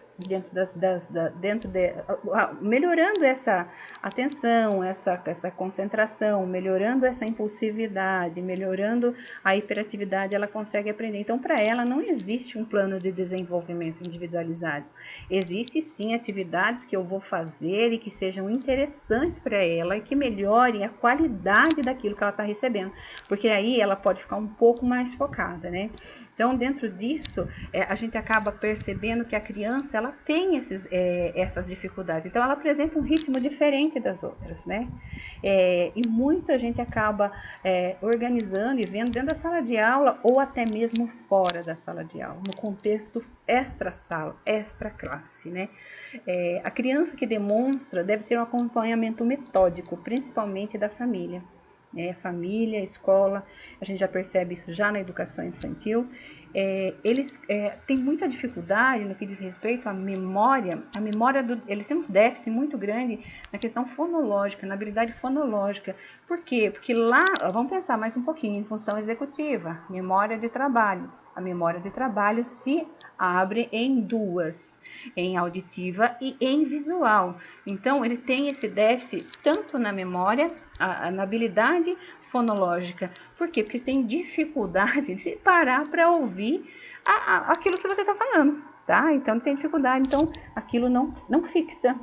melhorando essa atenção, essa concentração, melhorando essa impulsividade, melhorando a hiperatividade, ela consegue aprender. Então, para ela, não existe um plano de desenvolvimento individualizado. Existem, sim, atividades que eu vou fazer e que sejam interessantes para ela e que melhorem a qualidade daquilo que ela está recebendo, porque aí ela pode ficar um pouco mais focada, né? Então, dentro disso, a gente acaba percebendo que a criança ela tem essas dificuldades. Então, ela apresenta um ritmo diferente das outras, né? E muita gente acaba organizando e vendo dentro da sala de aula ou até mesmo fora da sala de aula, no contexto extra-sala, extra-classe, né? A criança que demonstra deve ter um acompanhamento metódico, principalmente da família. Família, escola, a gente já percebe isso já na educação infantil. Eles têm muita dificuldade no que diz respeito à memória. Eles têm um déficit muito grande na questão fonológica, na habilidade fonológica. Por quê? Porque lá, vamos pensar mais um pouquinho em função executiva, memória de trabalho. A memória de trabalho se abre em duas, em auditiva e em visual. Então, ele tem esse déficit tanto na memória, na habilidade fonológica. Por quê? Porque ele tem dificuldade de parar para ouvir aquilo que você está falando, tá? Então, ele tem dificuldade. Então, aquilo não fixa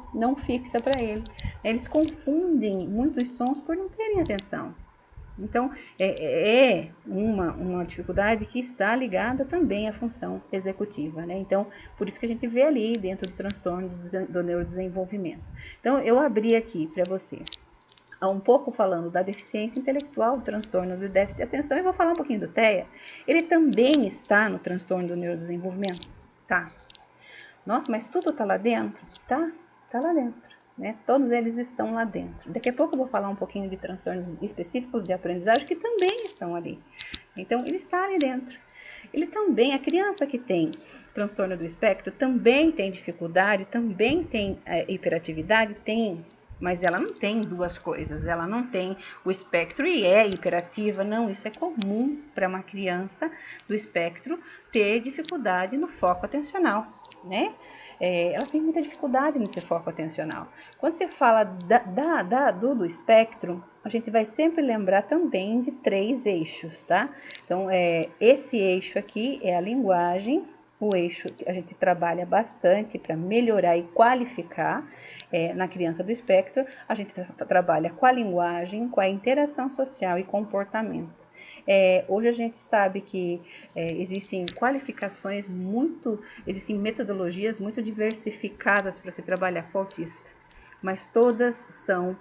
para ele. Eles confundem muitos sons por não terem atenção. Então, uma dificuldade que está ligada também à função executiva, né? Então, por isso que a gente vê ali dentro do transtorno do neurodesenvolvimento. Então, eu abri aqui para você um pouco falando da deficiência intelectual, do transtorno do déficit de atenção, e vou falar um pouquinho do TEA. Ele também está no transtorno do neurodesenvolvimento? Tá. Nossa, mas tudo está lá dentro? Tá lá dentro. Né? Todos eles estão lá dentro. Daqui a pouco eu vou falar um pouquinho de transtornos específicos de aprendizagem que também estão ali. Então, ele está ali dentro. Ele também, a criança que tem transtorno do espectro também tem dificuldade, também tem hiperatividade, tem, mas ela não tem duas coisas. Ela não tem o espectro e é hiperativa, não. Isso é comum para uma criança do espectro ter dificuldade no foco atencional, né? Ela tem muita dificuldade nesse foco atencional. Quando você fala do espectro, a gente vai sempre lembrar também de 3 eixos, tá? Então, esse eixo aqui é a linguagem, o eixo que a gente trabalha bastante para melhorar e qualificar na criança do espectro. A gente trabalha com a linguagem, com a interação social e comportamento. Hoje a gente sabe que existem qualificações existem metodologias muito diversificadas para se trabalhar com o autista, mas todas são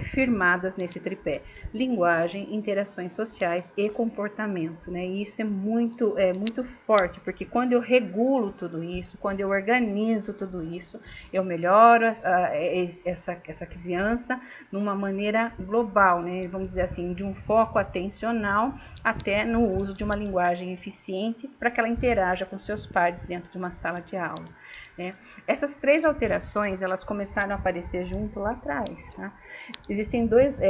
firmadas nesse tripé: linguagem, interações sociais e comportamento, né? E isso é muito forte, porque quando eu regulo tudo isso, quando eu organizo tudo isso, eu melhoro essa criança numa maneira global, né? Vamos dizer assim, de um foco atencional até no uso de uma linguagem eficiente para que ela interaja com seus pares dentro de uma sala de aula, né? Essas 3 alterações, elas começaram a aparecer junto lá atrás, tá? Existem dois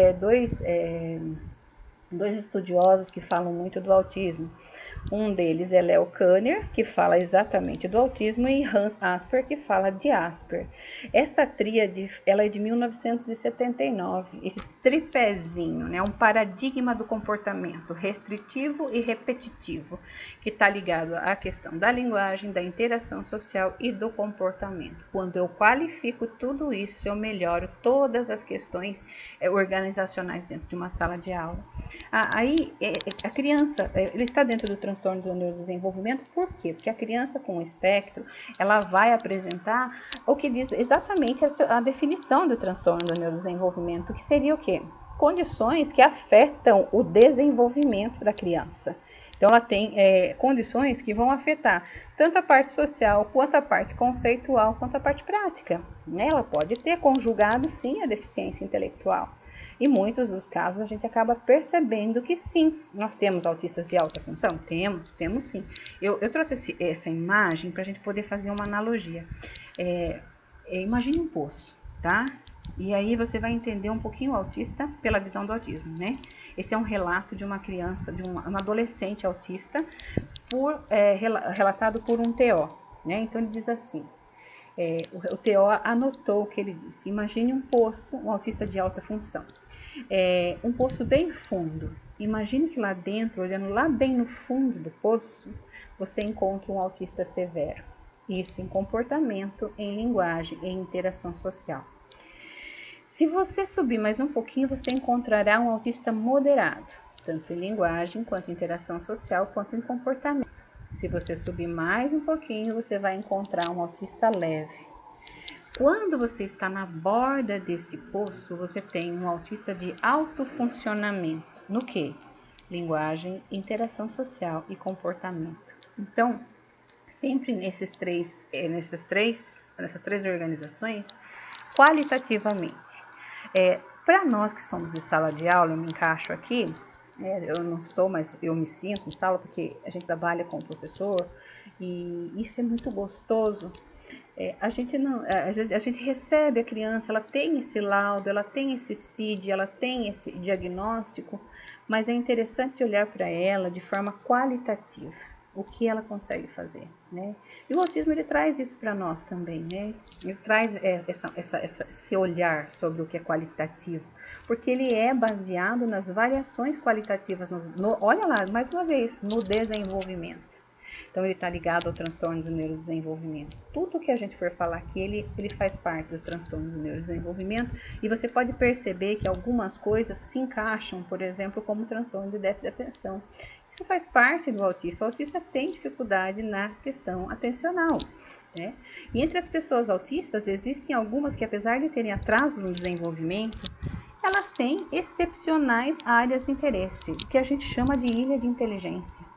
estudiosos que falam muito do autismo. Um deles é Leo Kanner, que fala exatamente do autismo, e Hans Asper, que fala de Asper. Essa tríade, ela é de 1979, esse tripézinho, né, um paradigma do comportamento restritivo e repetitivo, que está ligado à questão da linguagem, da interação social e do comportamento. Quando eu qualifico tudo isso, eu melhoro todas as questões organizacionais dentro de uma sala de aula. Aí, a criança, ele está dentro do transtorno do neurodesenvolvimento. Por quê? Porque a criança com espectro, ela vai apresentar o que diz exatamente a definição do transtorno do neurodesenvolvimento, que seria o quê? Condições que afetam o desenvolvimento da criança. Então, ela tem condições que vão afetar tanto a parte social, quanto a parte conceitual, quanto a parte prática, né? Ela pode ter conjugado, sim, a deficiência intelectual. Em muitos dos casos, a gente acaba percebendo que sim, nós temos autistas de alta função? Temos sim. Eu trouxe essa imagem para a gente poder fazer uma analogia. Imagine um poço, tá? E aí você vai entender um pouquinho o autista pela visão do autismo, né? Esse é um relato de uma criança, de um adolescente autista, relatado por um TO, né? Então ele diz assim, o TO anotou o que ele disse: imagine um poço, um autista de alta função. Um poço bem fundo. Imagine que lá dentro, olhando lá bem no fundo do poço, você encontra um autista severo. Isso em comportamento, em linguagem, em interação social. Se você subir mais um pouquinho, você encontrará um autista moderado, tanto em linguagem, quanto em interação social, quanto em comportamento. Se você subir mais um pouquinho, você vai encontrar um autista leve. Quando você está na borda desse poço, você tem um autista de alto funcionamento. No quê? Linguagem, interação social e comportamento. Então, sempre nessas três organizações, qualitativamente. Para nós que somos de sala de aula, eu me encaixo aqui, eu não estou, mas eu me sinto em sala porque a gente trabalha com o professor e isso é muito gostoso. A gente recebe a criança, ela tem esse laudo, ela tem esse CID, ela tem esse diagnóstico, mas é interessante olhar para ela de forma qualitativa, o que ela consegue fazer, né? E o autismo, ele traz isso para nós também, né? Ele traz esse olhar sobre o que é qualitativo, porque ele é baseado nas variações qualitativas, olha lá, mais uma vez, no desenvolvimento. Então, ele está ligado ao transtorno do neurodesenvolvimento. Tudo que a gente for falar aqui, ele faz parte do transtorno do neurodesenvolvimento. E você pode perceber que algumas coisas se encaixam, por exemplo, como transtorno de déficit de atenção. Isso faz parte do autista. O autista tem dificuldade na questão atencional, né? E entre as pessoas autistas, existem algumas que, apesar de terem atrasos no desenvolvimento, elas têm excepcionais áreas de interesse, que a gente chama de ilha de inteligência.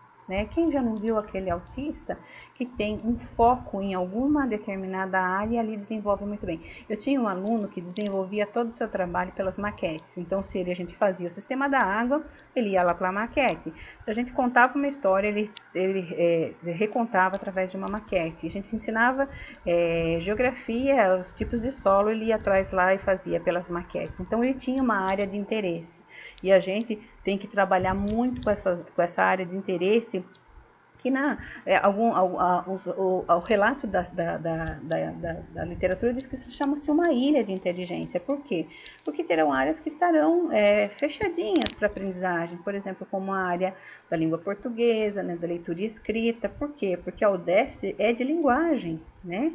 Quem já não viu aquele autista que tem um foco em alguma determinada área e ali desenvolve muito bem? Eu tinha um aluno que desenvolvia todo o seu trabalho pelas maquetes. Então, se a gente fazia o sistema da água, ele ia lá para a maquete. Se a gente contava uma história, ele recontava através de uma maquete. A gente ensinava geografia, os tipos de solo, ele ia atrás lá e fazia pelas maquetes. Então, ele tinha uma área de interesse. E a gente tem que trabalhar muito com essa área de interesse, que o relato da literatura diz que isso chama-se uma ilha de inteligência. Por quê? Porque terão áreas que estarão fechadinhas para aprendizagem, por exemplo, como a área da língua portuguesa, né, da leitura e escrita. Por quê? Porque o déficit é de linguagem, né?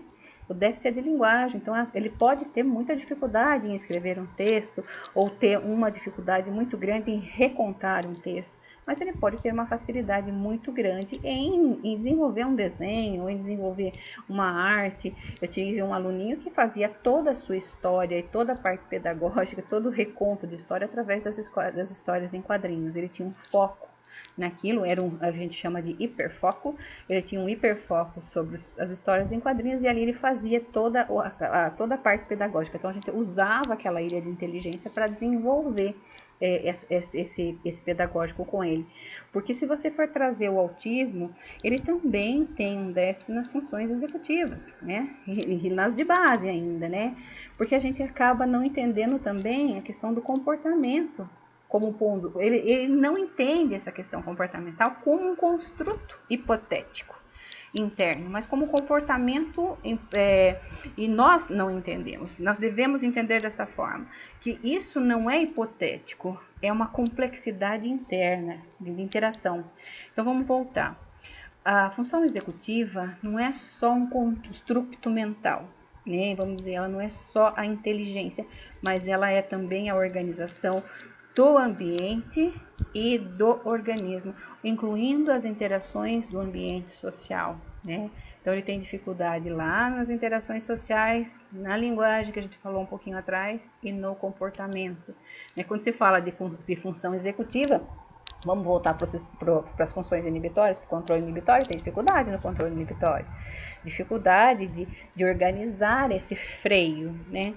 O déficit é de linguagem, então ele pode ter muita dificuldade em escrever um texto ou ter uma dificuldade muito grande em recontar um texto. mas ele pode ter uma facilidade muito grande em desenvolver um desenho, em desenvolver uma arte. Eu tive um aluninho que fazia toda a sua história e toda a parte pedagógica, todo o reconto de história através das histórias em quadrinhos. Ele tinha um foco naquilo, a gente chama de hiperfoco. Ele tinha um hiperfoco sobre as histórias em quadrinhos e ali ele fazia toda a parte pedagógica. Então a gente usava aquela ilha de inteligência para desenvolver esse pedagógico com ele. Porque se você for trazer o autismo, ele também tem um déficit nas funções executivas, né? E nas de base ainda, né? Porque a gente acaba não entendendo também a questão do comportamento. Ele não entende essa questão comportamental como um construto hipotético interno, mas como comportamento, e nós não entendemos. Nós devemos entender dessa forma, que isso não é hipotético, é uma complexidade interna de interação. Então vamos voltar. A função executiva não é só um construto mental, né? Vamos dizer, ela não é só a inteligência, mas ela é também a organização do ambiente e do organismo, incluindo as interações do ambiente social, né? Então ele tem dificuldade lá nas interações sociais, na linguagem que a gente falou um pouquinho atrás e no comportamento, né? Quando se fala de função executiva, vamos voltar para as funções inibitórias, para o controle inibitório, tem dificuldade no controle inibitório, dificuldade de organizar esse freio, né?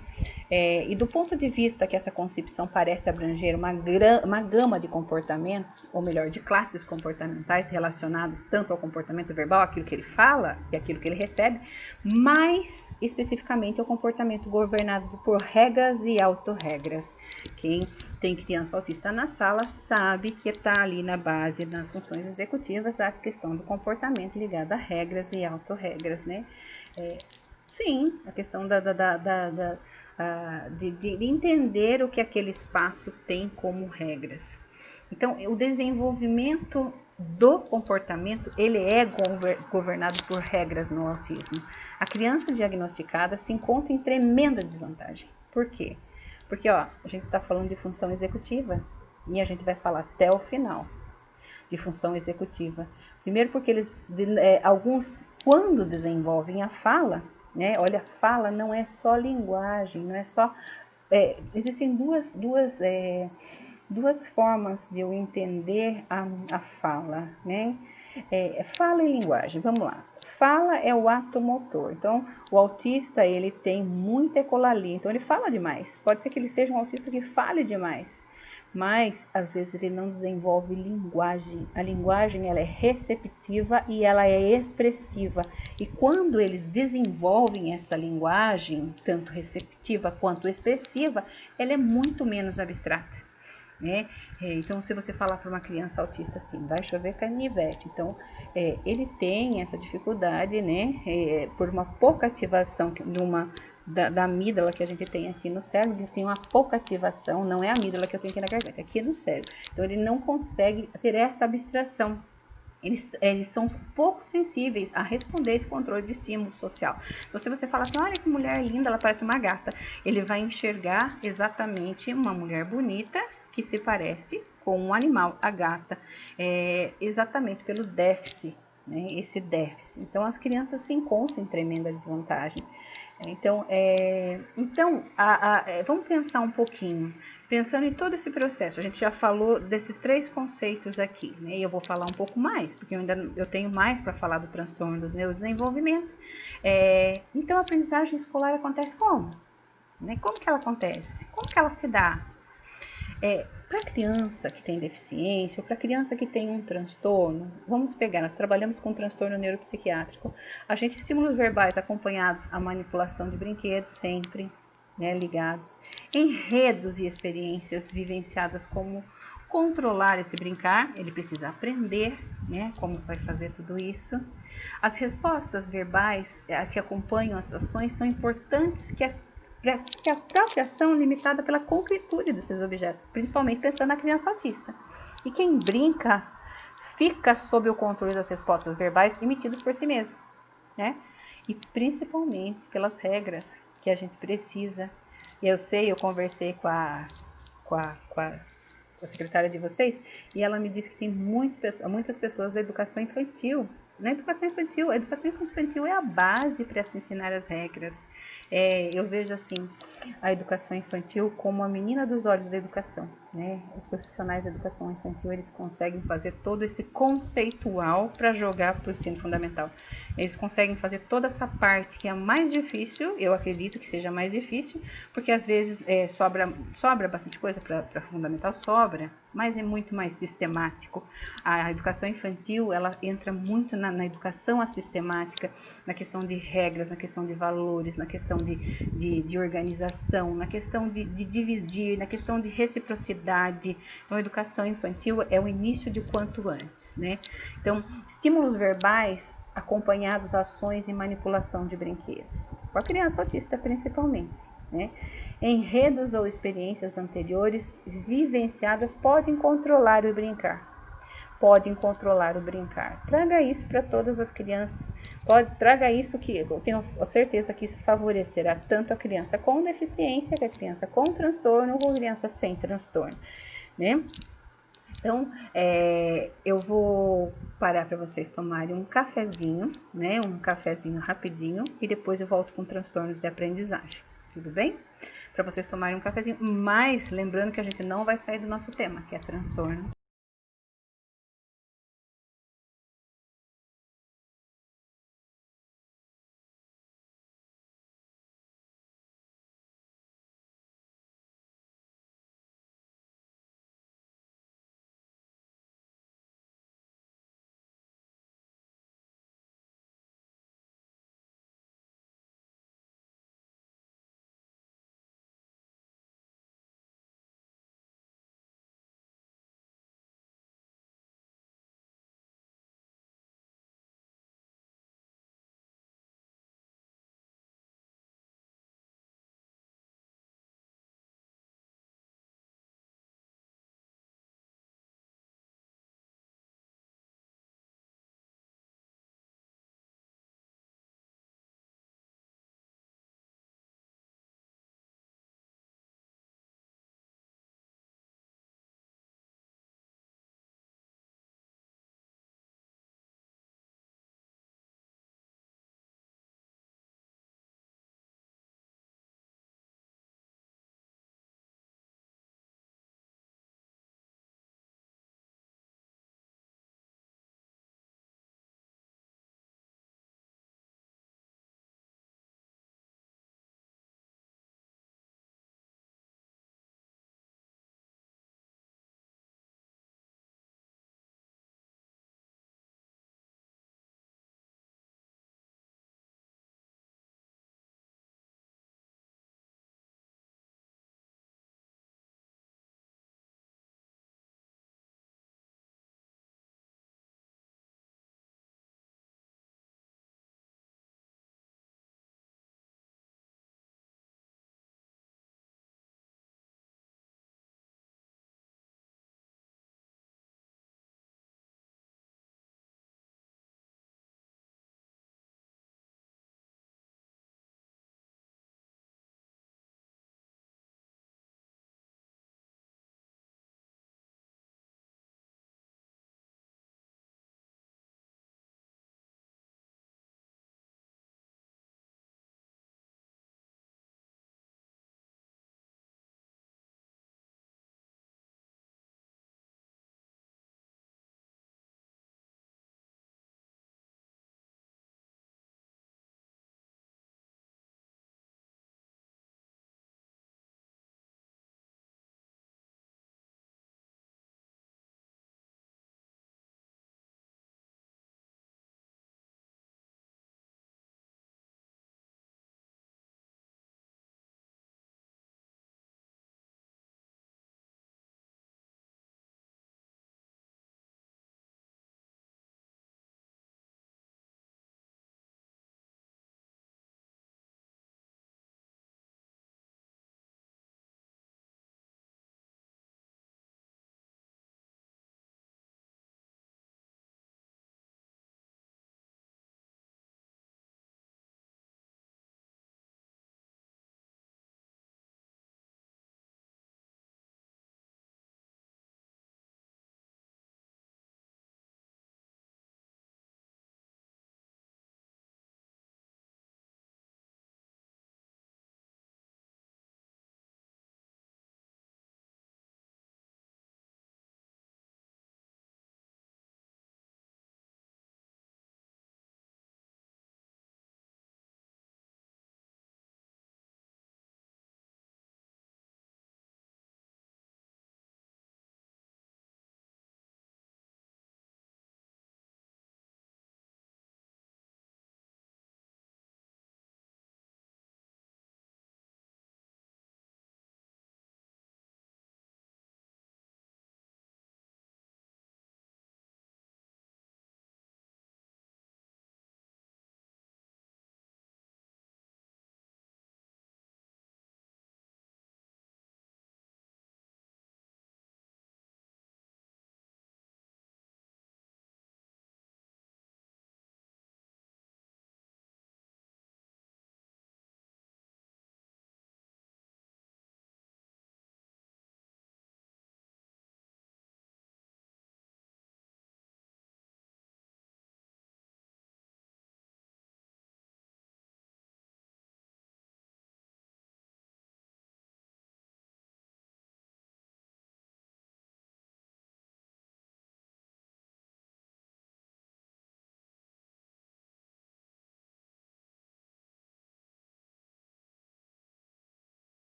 E do ponto de vista que essa concepção parece abranger uma gama de comportamentos, ou melhor, de classes comportamentais relacionadas tanto ao comportamento verbal, aquilo que ele fala e aquilo que ele recebe, mais especificamente ao comportamento governado por regras e autorregras. Quem tem criança autista na sala sabe que está ali na base das funções executivas a questão do comportamento ligado a regras e autorregras, né? Sim, a questão de entender o que aquele espaço tem como regras. Então, o desenvolvimento do comportamento, ele é governado por regras no autismo. A criança diagnosticada se encontra em tremenda desvantagem. Por quê? Porque a gente está falando de função executiva e a gente vai falar até o final de função executiva. Primeiro porque alguns, quando desenvolvem a fala, né? Olha, a fala não é só linguagem, não é só... existem duas formas de eu entender a fala, né? Fala e linguagem, vamos lá. Fala é o ato motor. Então, o autista, ele tem muita ecolalia, então ele fala demais. Pode ser que ele seja um autista que fale demais, mas às vezes ele não desenvolve linguagem. A linguagem, ela é receptiva e ela é expressiva. E quando eles desenvolvem essa linguagem, tanto receptiva quanto expressiva, ela é muito menos abstrata, né? Então, se você falar para uma criança autista assim, vai chover canivete, então ele tem essa dificuldade, né? Por uma pouca ativação da amígdala que a gente tem aqui no cérebro, ele tem uma pouca ativação, não é a amígdala que eu tenho aqui na garganta, é aqui no cérebro. Então, ele não consegue ter essa abstração. Eles são pouco sensíveis a responder esse controle de estímulo social. Então, se você fala assim, olha que mulher linda, ela parece uma gata, ele vai enxergar exatamente uma mulher bonita que se parece com um animal, a gata, exatamente pelo déficit, né, esse déficit. Então, as crianças se encontram em tremenda desvantagem. Então, vamos pensar um pouquinho, pensando em todo esse processo. A gente já falou desses 3 conceitos aqui, né? E eu vou falar um pouco mais, porque eu tenho mais para falar do transtorno do neurodesenvolvimento. Então, a aprendizagem escolar acontece como? Né? Como que ela acontece? Como que ela se dá? Para a criança que tem deficiência, ou para a criança que tem um transtorno, vamos pegar, nós trabalhamos com transtorno neuropsiquiátrico, a gente estímulos verbais acompanhados à manipulação de brinquedos sempre, né, ligados, enredos e experiências vivenciadas como controlar esse brincar, ele precisa aprender, né, como vai fazer tudo isso. As respostas verbais que acompanham as ações são importantes para que a própria ação é limitada pela concretude desses objetos, principalmente pensando na criança autista. E quem brinca fica sob o controle das respostas verbais emitidas por si mesmo, né? E principalmente pelas regras que a gente precisa. E eu conversei com a a secretária de vocês, e ela me disse que tem muitas pessoas da educação infantil. Na educação infantil, a educação infantil é a base para se ensinar as regras. Eu vejo assim a educação infantil como a menina dos olhos da educação, né? Os profissionais da educação infantil, eles conseguem fazer todo esse conceitual para jogar para o ensino fundamental. Eles conseguem fazer toda essa parte que é a mais difícil, eu acredito que seja mais difícil, porque às vezes sobra bastante coisa para fundamental, sobra, mas é muito mais sistemático. A educação infantil, ela entra muito na educação sistemática, na questão de regras, na questão de valores, na questão de organização, na questão de dividir, na questão de reciprocidade. Então, a educação infantil é o início de quanto antes, né? Então, estímulos verbais acompanhados ações e manipulação de brinquedos, com a criança autista principalmente, né? Enredos ou experiências anteriores vivenciadas podem controlar o brincar. Traga isso para todas as crianças. Traga isso, que eu tenho certeza que isso favorecerá tanto a criança com deficiência, que a criança com transtorno, ou a criança sem transtorno, né? Então, eu vou parar para vocês tomarem um cafezinho, né? Um cafezinho rapidinho, e depois eu volto com transtornos de aprendizagem. Tudo bem? Para vocês tomarem um cafezinho, mas lembrando que a gente não vai sair do nosso tema, que é transtorno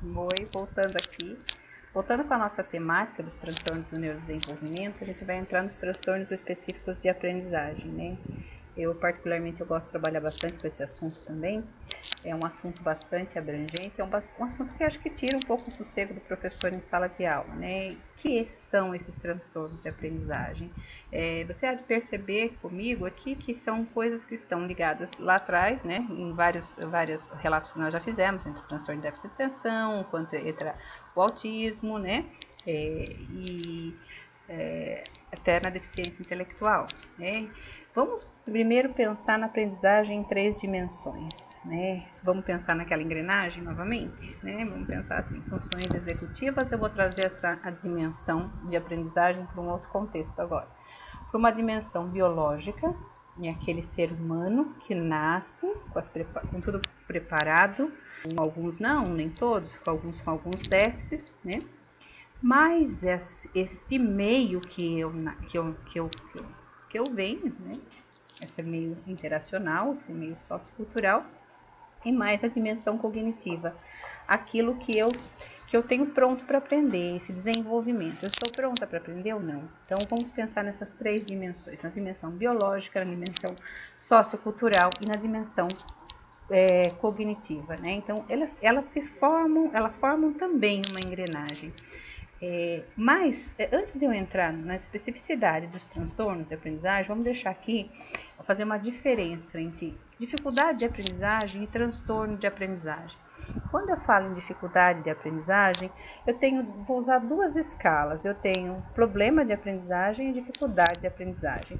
Voltando aqui. Voltando para a nossa temática dos transtornos do neurodesenvolvimento, a gente vai entrar nos transtornos específicos de aprendizagem, né? Eu, particularmente, eu gosto de trabalhar bastante com esse assunto também. É um assunto bastante abrangente, é um assunto que acho que tira um pouco o sossego do professor em sala de aula, né? Que são esses transtornos de aprendizagem? Você há de perceber comigo aqui que são coisas que estão ligadas lá atrás, né? Em vários relatos que nós já fizemos, entre o transtorno de déficit de atenção, quanto entra o autismo, né? Até na deficiência intelectual, né? Vamos primeiro pensar na aprendizagem em 3 dimensões, né? Vamos pensar naquela engrenagem novamente, né? Vamos pensar assim, funções executivas. Eu vou trazer a dimensão de aprendizagem para um outro contexto agora. Para uma dimensão biológica, é aquele ser humano que nasce com tudo preparado, alguns não, nem todos, com alguns déficits, né? Mas este meio que eu venho, né? Esse meio interacional, esse meio sociocultural, e mais a dimensão cognitiva, aquilo que eu tenho pronto para aprender, esse desenvolvimento. Eu estou pronta para aprender ou não? Então, vamos pensar nessas 3 dimensões, na dimensão biológica, na dimensão sociocultural e na dimensão cognitiva, né? Então, elas formam também uma engrenagem. Mas, antes de eu entrar na especificidade dos transtornos de aprendizagem, vamos deixar aqui, fazer uma diferença entre dificuldade de aprendizagem e transtorno de aprendizagem. Quando eu falo em dificuldade de aprendizagem, vou usar 2 escalas. Eu tenho problema de aprendizagem e dificuldade de aprendizagem.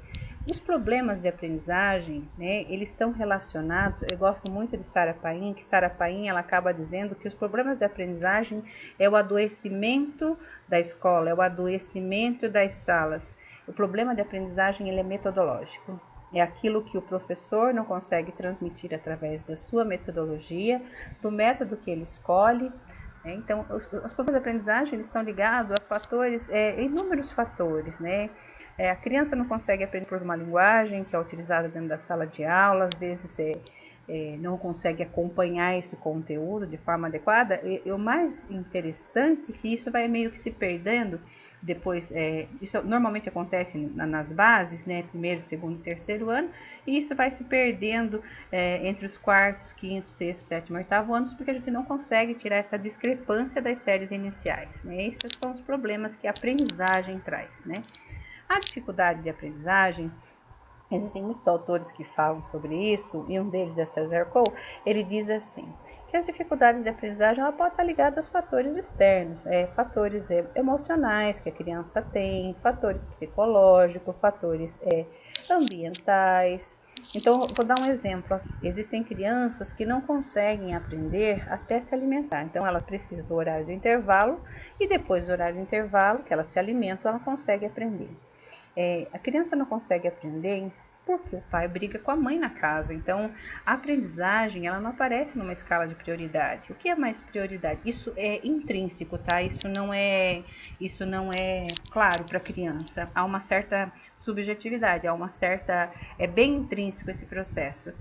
Os problemas de aprendizagem, né, eles são relacionados, eu gosto muito de Sarah Pain, que Sarah Pain ela acaba dizendo que os problemas de aprendizagem é o adoecimento da escola, é o adoecimento das salas. O problema de aprendizagem ele é metodológico. É aquilo que o professor não consegue transmitir através da sua metodologia, do método que ele escolhe. Então, os problemas de aprendizagem eles estão ligados a fatores, inúmeros fatores, né? A criança não consegue aprender por uma linguagem que é utilizada dentro da sala de aula, às vezes não consegue acompanhar esse conteúdo de forma adequada. E o mais interessante é que isso vai meio que se perdendo depois. Isso normalmente acontece nas bases, né? 1º, 2º e 3º ano, e isso vai se perdendo entre os 4º, 5º, 6º, 7º, 8º anos, porque a gente não consegue tirar essa discrepância das séries iniciais, né? Esses são os problemas que a aprendizagem traz, né? A dificuldade de aprendizagem, existem muitos autores que falam sobre isso, e um deles é César Cole. Ele diz assim, que as dificuldades de aprendizagem ela pode estar ligada aos fatores externos, fatores emocionais que a criança tem, fatores psicológicos, fatores ambientais. Então, vou dar um exemplo. Existem crianças que não conseguem aprender até se alimentar. Então, elas precisam do horário do intervalo e depois do horário do intervalo, que elas se alimentam, ela consegue aprender. A criança não consegue aprender porque o pai briga com a mãe na casa. Então, a aprendizagem ela não aparece numa escala de prioridade. O que é mais prioridade? Isso é intrínseco, tá? Isso não é claro para a criança. Há uma certa subjetividade, é bem intrínseco esse processo.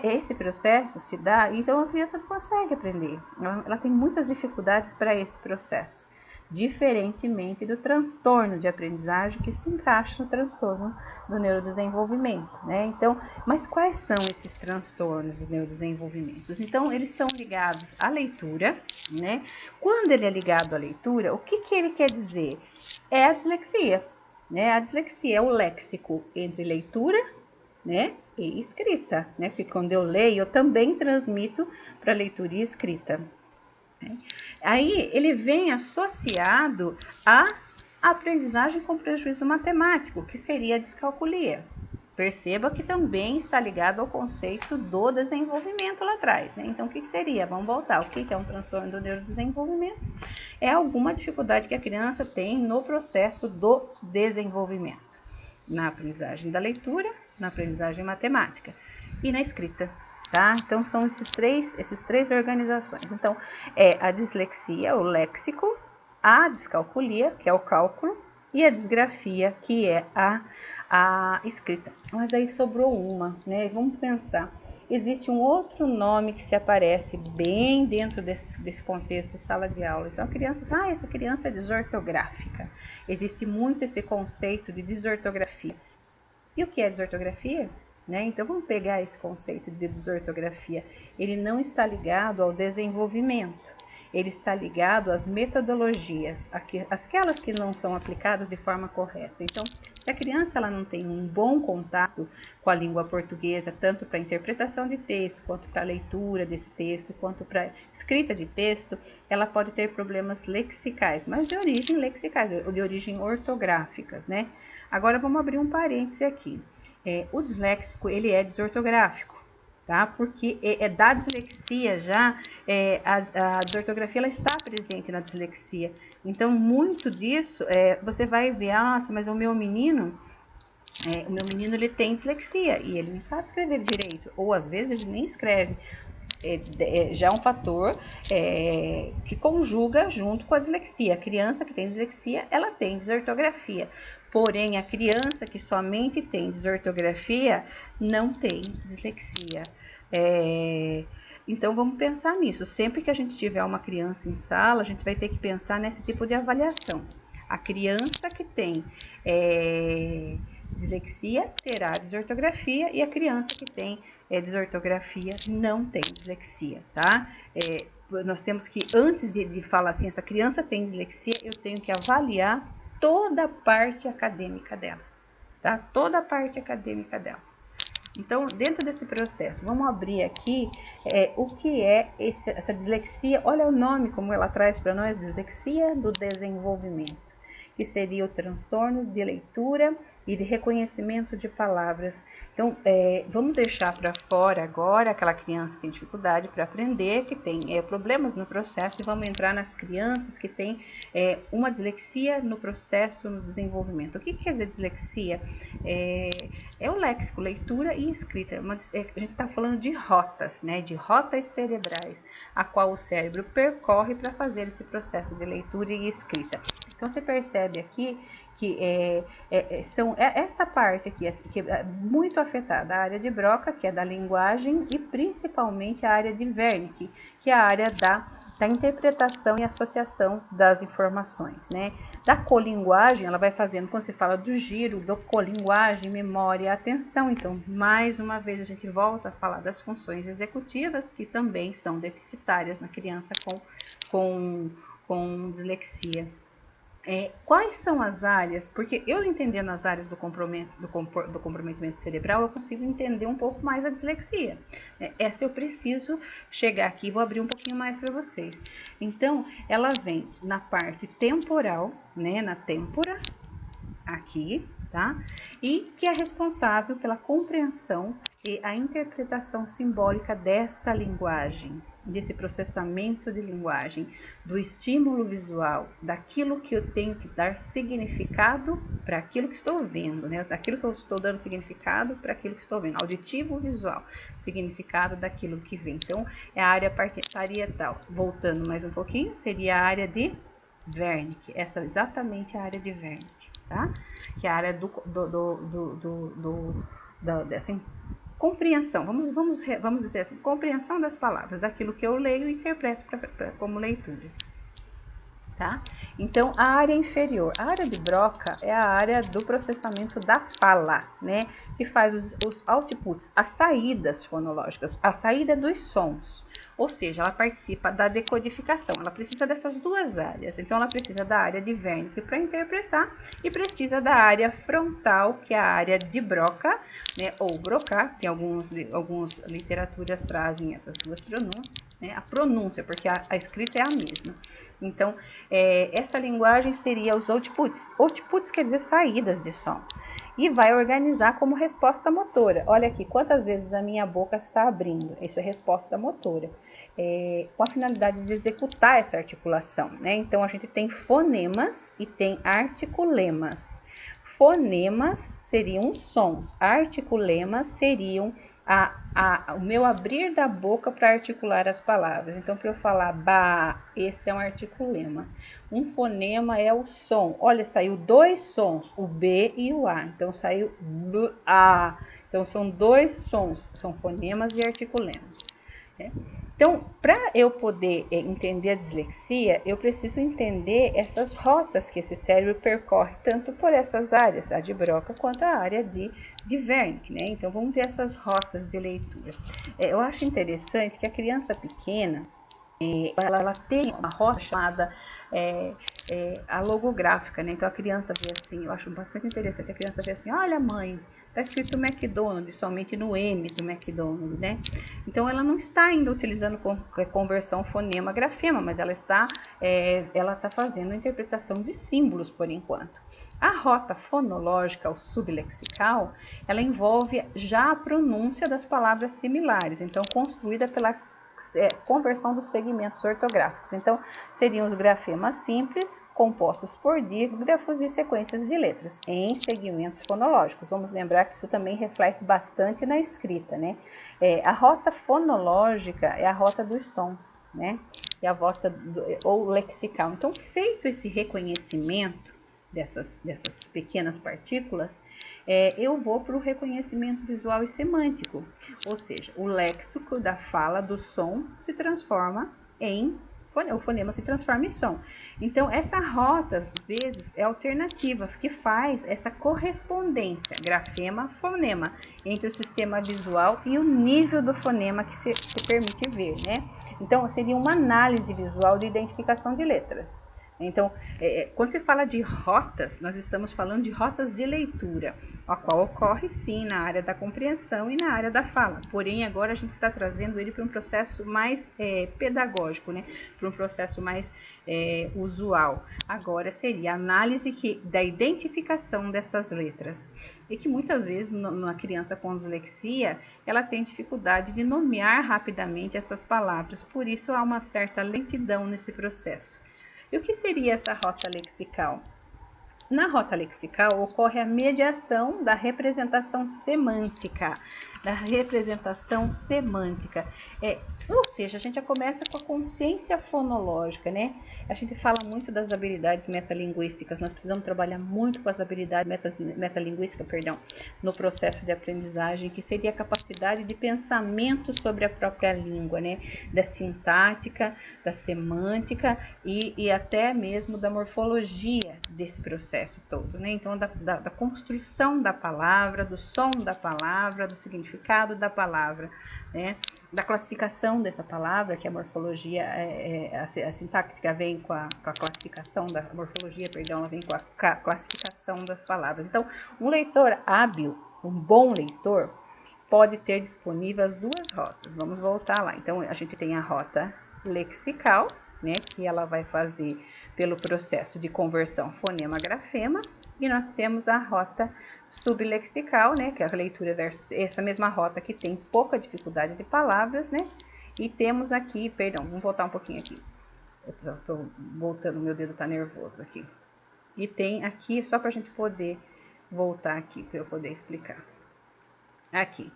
Esse processo se dá, então a criança não consegue aprender. Ela tem muitas dificuldades para esse processo. Diferentemente do transtorno de aprendizagem que se encaixa no transtorno do neurodesenvolvimento, né? Então, mas quais são esses transtornos do neurodesenvolvimento? Então, eles estão ligados à leitura, né? Quando ele é ligado à leitura, o que ele quer dizer? É a dislexia, né? A dislexia é o léxico entre leitura, né, e escrita, né? Porque quando eu leio, eu também transmito para leitura e escrita. Aí ele vem associado à aprendizagem com prejuízo matemático, que seria a descalculia. Perceba que também está ligado ao conceito do desenvolvimento lá atrás, né? Então, o que seria? Vamos voltar. O que é um transtorno do neurodesenvolvimento? É alguma dificuldade que a criança tem no processo do desenvolvimento, na aprendizagem da leitura, na aprendizagem matemática e na escrita. Tá? Então, são essas três organizações. Então, a dislexia, o léxico, a descalculia, que é o cálculo, e a disgrafia, que é a escrita. Mas aí sobrou uma, né? Vamos pensar. existe um outro nome que se aparece bem dentro desse contexto de sala de aula. Então a criança diz, essa criança é desortográfica. Existe muito esse conceito de desortografia. E o que é desortografia? Então vamos pegar esse conceito de desortografia. Ele não está ligado ao desenvolvimento. Ele está ligado às metodologias, aquelas que não são aplicadas de forma correta. Então, se a criança ela não tem um bom contato com a língua portuguesa, tanto para interpretação de texto, quanto para leitura desse texto, quanto para escrita de texto, ela pode ter problemas lexicais, mas de origem lexicais, de origem ortográficas, Agora vamos abrir um parêntese aqui. O disléxico, ele é desortográfico. Tá? Porque da dislexia já, a desortografia ela está presente na dislexia. Então, muito disso, você vai ver, mas o meu menino ele tem dislexia e ele não sabe escrever direito, ou às vezes ele nem escreve. Já é um fator que conjuga junto com a dislexia. A criança que tem dislexia, ela tem desortografia. Porém, a criança que somente tem desortografia não tem dislexia. Então, vamos pensar nisso. Sempre que a gente tiver uma criança em sala, a gente vai ter que pensar nesse tipo de avaliação. A criança que tem dislexia terá desortografia e a criança que tem desortografia não tem dislexia, tá? Nós temos que, antes de falar assim, essa criança tem dislexia, eu tenho que avaliar toda a parte acadêmica dela, tá? Toda a parte acadêmica dela. Então, dentro desse processo, vamos abrir aqui o que é essa dislexia. Olha o nome como ela traz para nós, dislexia do desenvolvimento, que seria o transtorno de leitura e de reconhecimento de palavras. Então, vamos deixar para fora agora aquela criança que tem dificuldade para aprender, que tem problemas no processo, e vamos entrar nas crianças que têm uma dislexia no processo, no desenvolvimento. O que quer dizer dislexia? É o léxico, leitura e escrita. A gente está falando de rotas, de rotas cerebrais, a qual o cérebro percorre para fazer esse processo de leitura e escrita. Então, você percebe aqui que são esta parte aqui que é muito afetada, a área de Broca, que é da linguagem, e principalmente a área de Wernicke, que é a área da interpretação e associação das informações, Da colinguagem, ela vai fazendo, quando se fala do giro, do colinguagem, memória, atenção. Então, mais uma vez, a gente volta a falar das funções executivas, que também são deficitárias na criança com dislexia. Quais são as áreas? Porque eu entendendo as áreas do comprometimento cerebral, eu consigo entender um pouco mais a dislexia. Essa eu preciso chegar aqui e vou abrir um pouquinho mais para vocês. Então, ela vem na parte temporal, na têmpora, aqui, tá? E que é responsável pela compreensão e a interpretação simbólica desta linguagem, desse processamento de linguagem, do estímulo visual, daquilo que eu tenho que dar significado para aquilo que estou vendo, daquilo que eu estou dando significado para aquilo que estou vendo, auditivo visual, significado daquilo que vem. Então, é a área parietal. Voltando mais um pouquinho, seria a área de Wernicke, essa é exatamente a área de Wernicke, tá? Que é a área dessa compreensão, vamos dizer assim, compreensão das palavras, daquilo que eu leio e interpreto como leitura, tá? Então, a área inferior, a área de Broca é a área do processamento da fala, que faz os outputs, as saídas fonológicas, a saída dos sons. Ou seja, ela participa da decodificação, ela precisa dessas duas áreas. Então, ela precisa da área de Wernicke para interpretar e precisa da área frontal, que é a área de Broca, ou Broca, tem algumas literaturas trazem essas duas pronúncias, a pronúncia, porque a escrita é a mesma. Então, essa linguagem seria os outputs. Outputs quer dizer saídas de som. E vai organizar como resposta motora. Olha aqui, quantas vezes a minha boca está abrindo. Isso é resposta motora. Com a finalidade de executar essa articulação, Então, a gente tem fonemas e tem articulemas. Fonemas seriam sons. Articulemas seriam o meu abrir da boca para articular as palavras. Então, para eu falar ba, esse é um articulema. Um fonema é o som. Olha, saiu dois sons, o B e o A. Então, saiu B, A. Então, são dois sons, são fonemas e articulenos, né? Então, para eu poder entender a dislexia, eu preciso entender essas rotas que esse cérebro percorre, tanto por essas áreas, a de Broca, quanto a área de Wernicke, né? Então, vamos ver essas rotas de leitura. Eu acho interessante que a criança pequena, ela tem uma rota chamada a logográfica, né? Então, a criança vê assim, eu acho bastante interessante, a criança vê assim, olha mãe, está escrito McDonald's, somente no M do McDonald's, né? Então, ela não está ainda utilizando conversão fonema-grafema, mas ela está fazendo a interpretação de símbolos por enquanto. A rota fonológica ou sublexical, ela envolve já a pronúncia das palavras similares, então construída pela conversão dos segmentos ortográficos. Então, seriam os grafemas simples, compostos por dígrafos e sequências de letras, em segmentos fonológicos. Vamos lembrar que isso também reflete bastante na escrita, né? A rota fonológica é a rota dos sons, né? É a rota ou lexical. Então, feito esse reconhecimento dessas pequenas partículas, eu vou para o reconhecimento visual e semântico, ou seja, o léxico da fala do som se transforma o fonema se transforma em som. Então, essa rota, às vezes, é alternativa, que faz essa correspondência grafema-fonema entre o sistema visual e o nível do fonema que se permite ver, né? Então, seria uma análise visual de identificação de letras. Então, quando se fala de rotas, nós estamos falando de rotas de leitura, a qual ocorre sim na área da compreensão e na área da fala. Porém, agora a gente está trazendo ele para um processo mais pedagógico, né? Para um processo mais usual. Agora seria a análise da identificação dessas letras. E que muitas vezes, na criança com dislexia, ela tem dificuldade de nomear rapidamente essas palavras. Por isso, há uma certa lentidão nesse processo. E o que seria essa rota lexical? Na rota lexical ocorre a mediação da representação semântica. Ou seja, a gente já começa com a consciência fonológica, né? A gente fala muito das habilidades metalinguísticas, nós precisamos trabalhar muito com as habilidades metalinguísticas, no processo de aprendizagem, que seria a capacidade de pensamento sobre a própria língua, né? Da sintática, da semântica e até mesmo da morfologia desse processo todo, né? Então, da construção da palavra, do som da palavra, do significado da palavra, né? Da classificação dessa palavra, que a morfologia, a sintática vem com a classificação da morfologia, ela vem com a classificação das palavras. Então, um leitor hábil, um bom leitor, pode ter disponível as duas rotas. Vamos voltar lá. Então, a gente tem a rota lexical, né, que ela vai fazer pelo processo de conversão fonema-grafema, e nós temos a rota sublexical, né, que é a leitura versus essa mesma rota que tem pouca dificuldade de palavras, né, e temos aqui, vamos voltar um pouquinho aqui, eu estou voltando, meu dedo está nervoso aqui, e tem aqui, só para a gente poder voltar aqui, para eu poder explicar, aqui,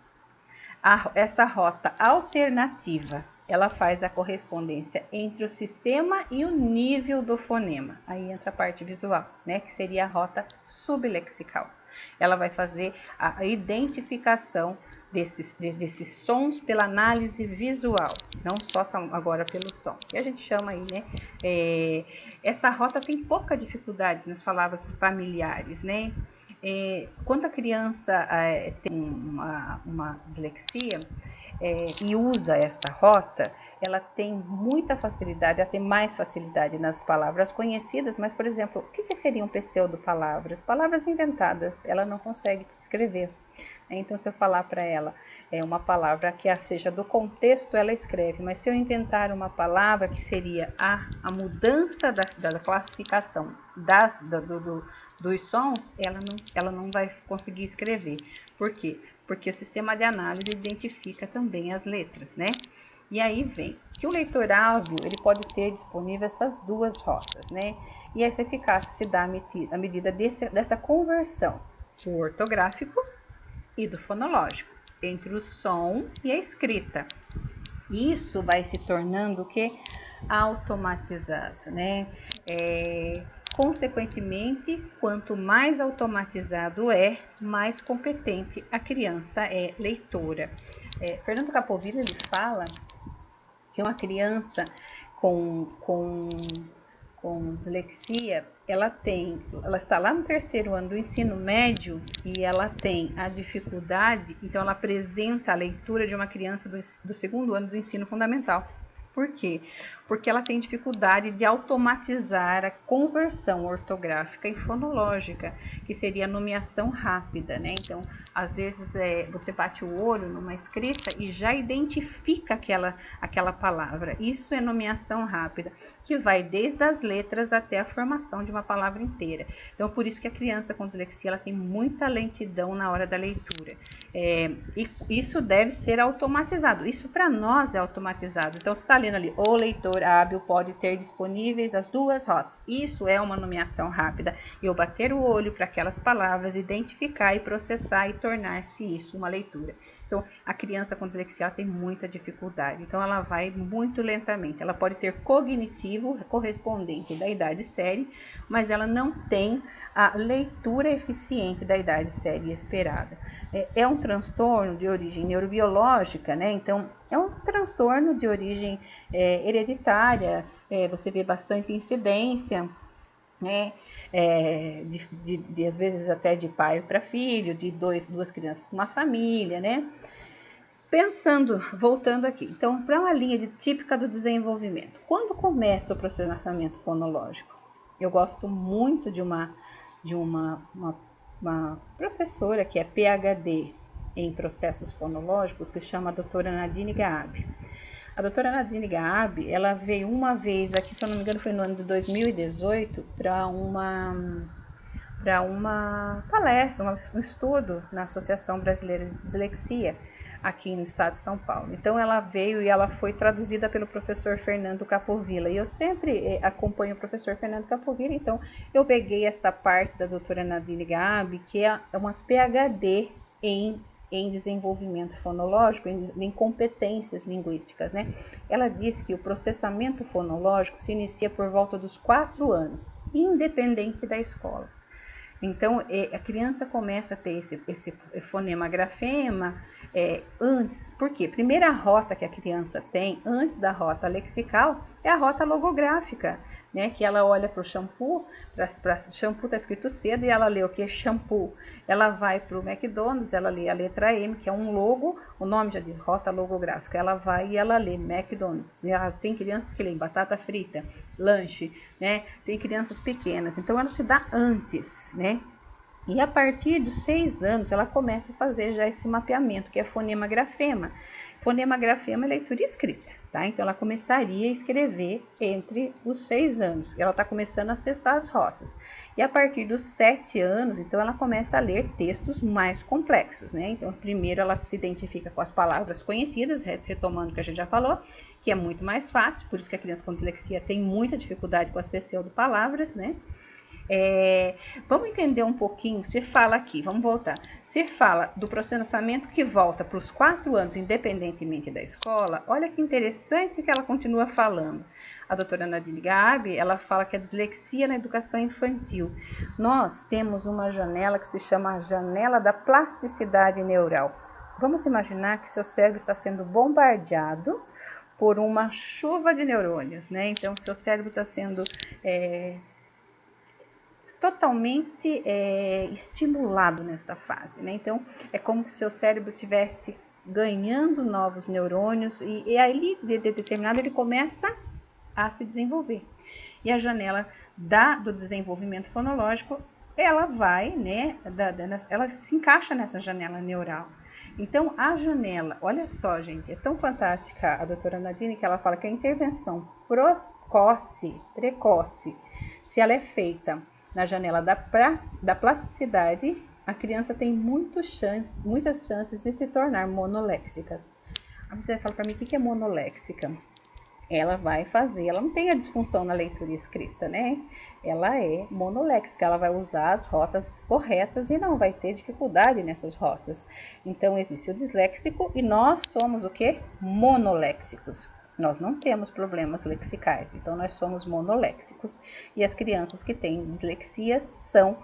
essa rota alternativa, ela faz a correspondência entre o sistema e o nível do fonema. Aí entra a parte visual, né, que seria a rota sublexical. Ela vai fazer a identificação desses sons pela análise visual, não só agora pelo som. E a gente chama aí, né, essa rota tem pouca dificuldade nas palavras familiares, né? Quando a criança tem uma dislexia, e usa esta rota, ela tem muita facilidade, ela tem mais facilidade nas palavras conhecidas, mas, por exemplo, o que seriam pseudo-palavras? Palavras inventadas, ela não consegue escrever. Então, se eu falar para ela uma palavra que seja do contexto, ela escreve, mas se eu inventar uma palavra que seria a mudança da classificação dos sons, ela não vai conseguir escrever. Por quê? Porque o sistema de análise identifica também as letras, né? E aí vem que o leitor hábil, ele pode ter disponível essas duas rotas, né? E essa eficácia se dá à medida dessa conversão do ortográfico e do fonológico, entre o som e a escrita. Isso vai se tornando o quê? Automatizado, né? Consequentemente, quanto mais automatizado é, mais competente a criança é leitora. Fernando Capovilla, ele fala que uma criança com dislexia, ela está lá no 3º ano do ensino médio e ela tem a dificuldade, então ela apresenta a leitura de uma criança do 2º ano do ensino fundamental. Por quê? Porque ela tem dificuldade de automatizar a conversão ortográfica e fonológica, que seria a nomeação rápida, né? Então, às vezes você bate o olho numa escrita e já identifica aquela palavra. Isso é nomeação rápida, que vai desde as letras até a formação de uma palavra inteira. Então, por isso que a criança com dislexia ela tem muita lentidão na hora da leitura. E isso deve ser automatizado. Isso para nós é automatizado. Então, você está lendo ali, o leitor hábil pode ter disponíveis as 2 rotas. Isso é uma nomeação rápida. Eu bater o olho para aquelas palavras, identificar e processar e tornar-se isso uma leitura. Então, a criança com dislexia tem muita dificuldade. Então, ela vai muito lentamente. Ela pode ter cognitivo correspondente da idade série, mas ela não tem a leitura eficiente da idade série esperada. É um transtorno de origem neurobiológica, né? Então, é um transtorno de origem hereditária. Você vê bastante incidência, né? Às vezes até de pai para filho, de duas crianças com uma família, né? Voltando aqui, então, para uma linha típica do desenvolvimento. Quando começa o processamento fonológico? Eu gosto muito de uma professora que é PhD em processos fonológicos, que chama a doutora Nadine Gaab. A doutora Nadine Gaab, ela veio uma vez aqui, se eu não me engano foi no ano de 2018, para uma palestra, um estudo na Associação Brasileira de Dislexia, aqui no estado de São Paulo. Então, ela veio e ela foi traduzida pelo professor Fernando Capovilla. E eu sempre acompanho o professor Fernando Capovilla, então eu peguei esta parte da doutora Nadine Gaab, que é uma PhD em desenvolvimento fonológico, em competências linguísticas, né? Ela diz que o processamento fonológico se inicia por volta dos 4 anos, independente da escola. Então, a criança começa a ter esse fonema-grafema antes. Por quê? Primeira rota que a criança tem, antes da rota lexical, é a rota logográfica, né? Que ela olha para o shampoo, shampoo está escrito cedo, e ela lê o que? Shampoo. Ela vai para o McDonald's, ela lê a letra M, que é um logo, o nome já diz rota logográfica. Ela vai e ela lê McDonald's. Tem crianças que lêem batata frita, lanche, né? Tem crianças pequenas, então ela se dá antes, né? E a partir dos 6 anos, ela começa a fazer já esse mapeamento, que é fonema-grafema. Fonema-grafema é leitura e escrita, tá? Então, ela começaria a escrever entre os 6 anos. Ela está começando a acessar as rotas. E a partir dos 7 anos, então, ela começa a ler textos mais complexos, né? Então, primeiro ela se identifica com as palavras conhecidas, retomando o que a gente já falou, que é muito mais fácil, por isso que a criança com dislexia tem muita dificuldade com as pseudopalavras, né? Vamos entender um pouquinho, se fala aqui, vamos voltar. Se fala do processamento que volta para os 4 anos, independentemente da escola. Olha que interessante que ela continua falando. A doutora Nadine Gaab, ela fala que a dislexia na educação infantil. Nós temos uma janela que se chama a janela da plasticidade neural. Vamos imaginar que seu cérebro está sendo bombardeado por uma chuva de neurônios, né? Então, seu cérebro está sendo totalmente estimulado nesta fase, né? Então, é como se o seu cérebro estivesse ganhando novos neurônios e aí, de determinado, ele começa a se desenvolver. E a janela do desenvolvimento fonológico, ela vai, né? Ela se encaixa nessa janela neural. Então, a janela, olha só, gente, é tão fantástica a doutora Nadine que ela fala que a intervenção precoce, se ela é feita na janela da plasticidade, a criança tem muitas chances de se tornar monoléxicas. A pessoa fala para mim, o que é monoléxica? Ela não tem a disfunção na leitura e escrita, né? Ela é monoléxica, ela vai usar as rotas corretas e não vai ter dificuldade nessas rotas. Então, existe o disléxico e nós somos o quê? Monoléxicos. Nós não temos problemas lexicais, então nós somos monoléxicos. E as crianças que têm dislexias são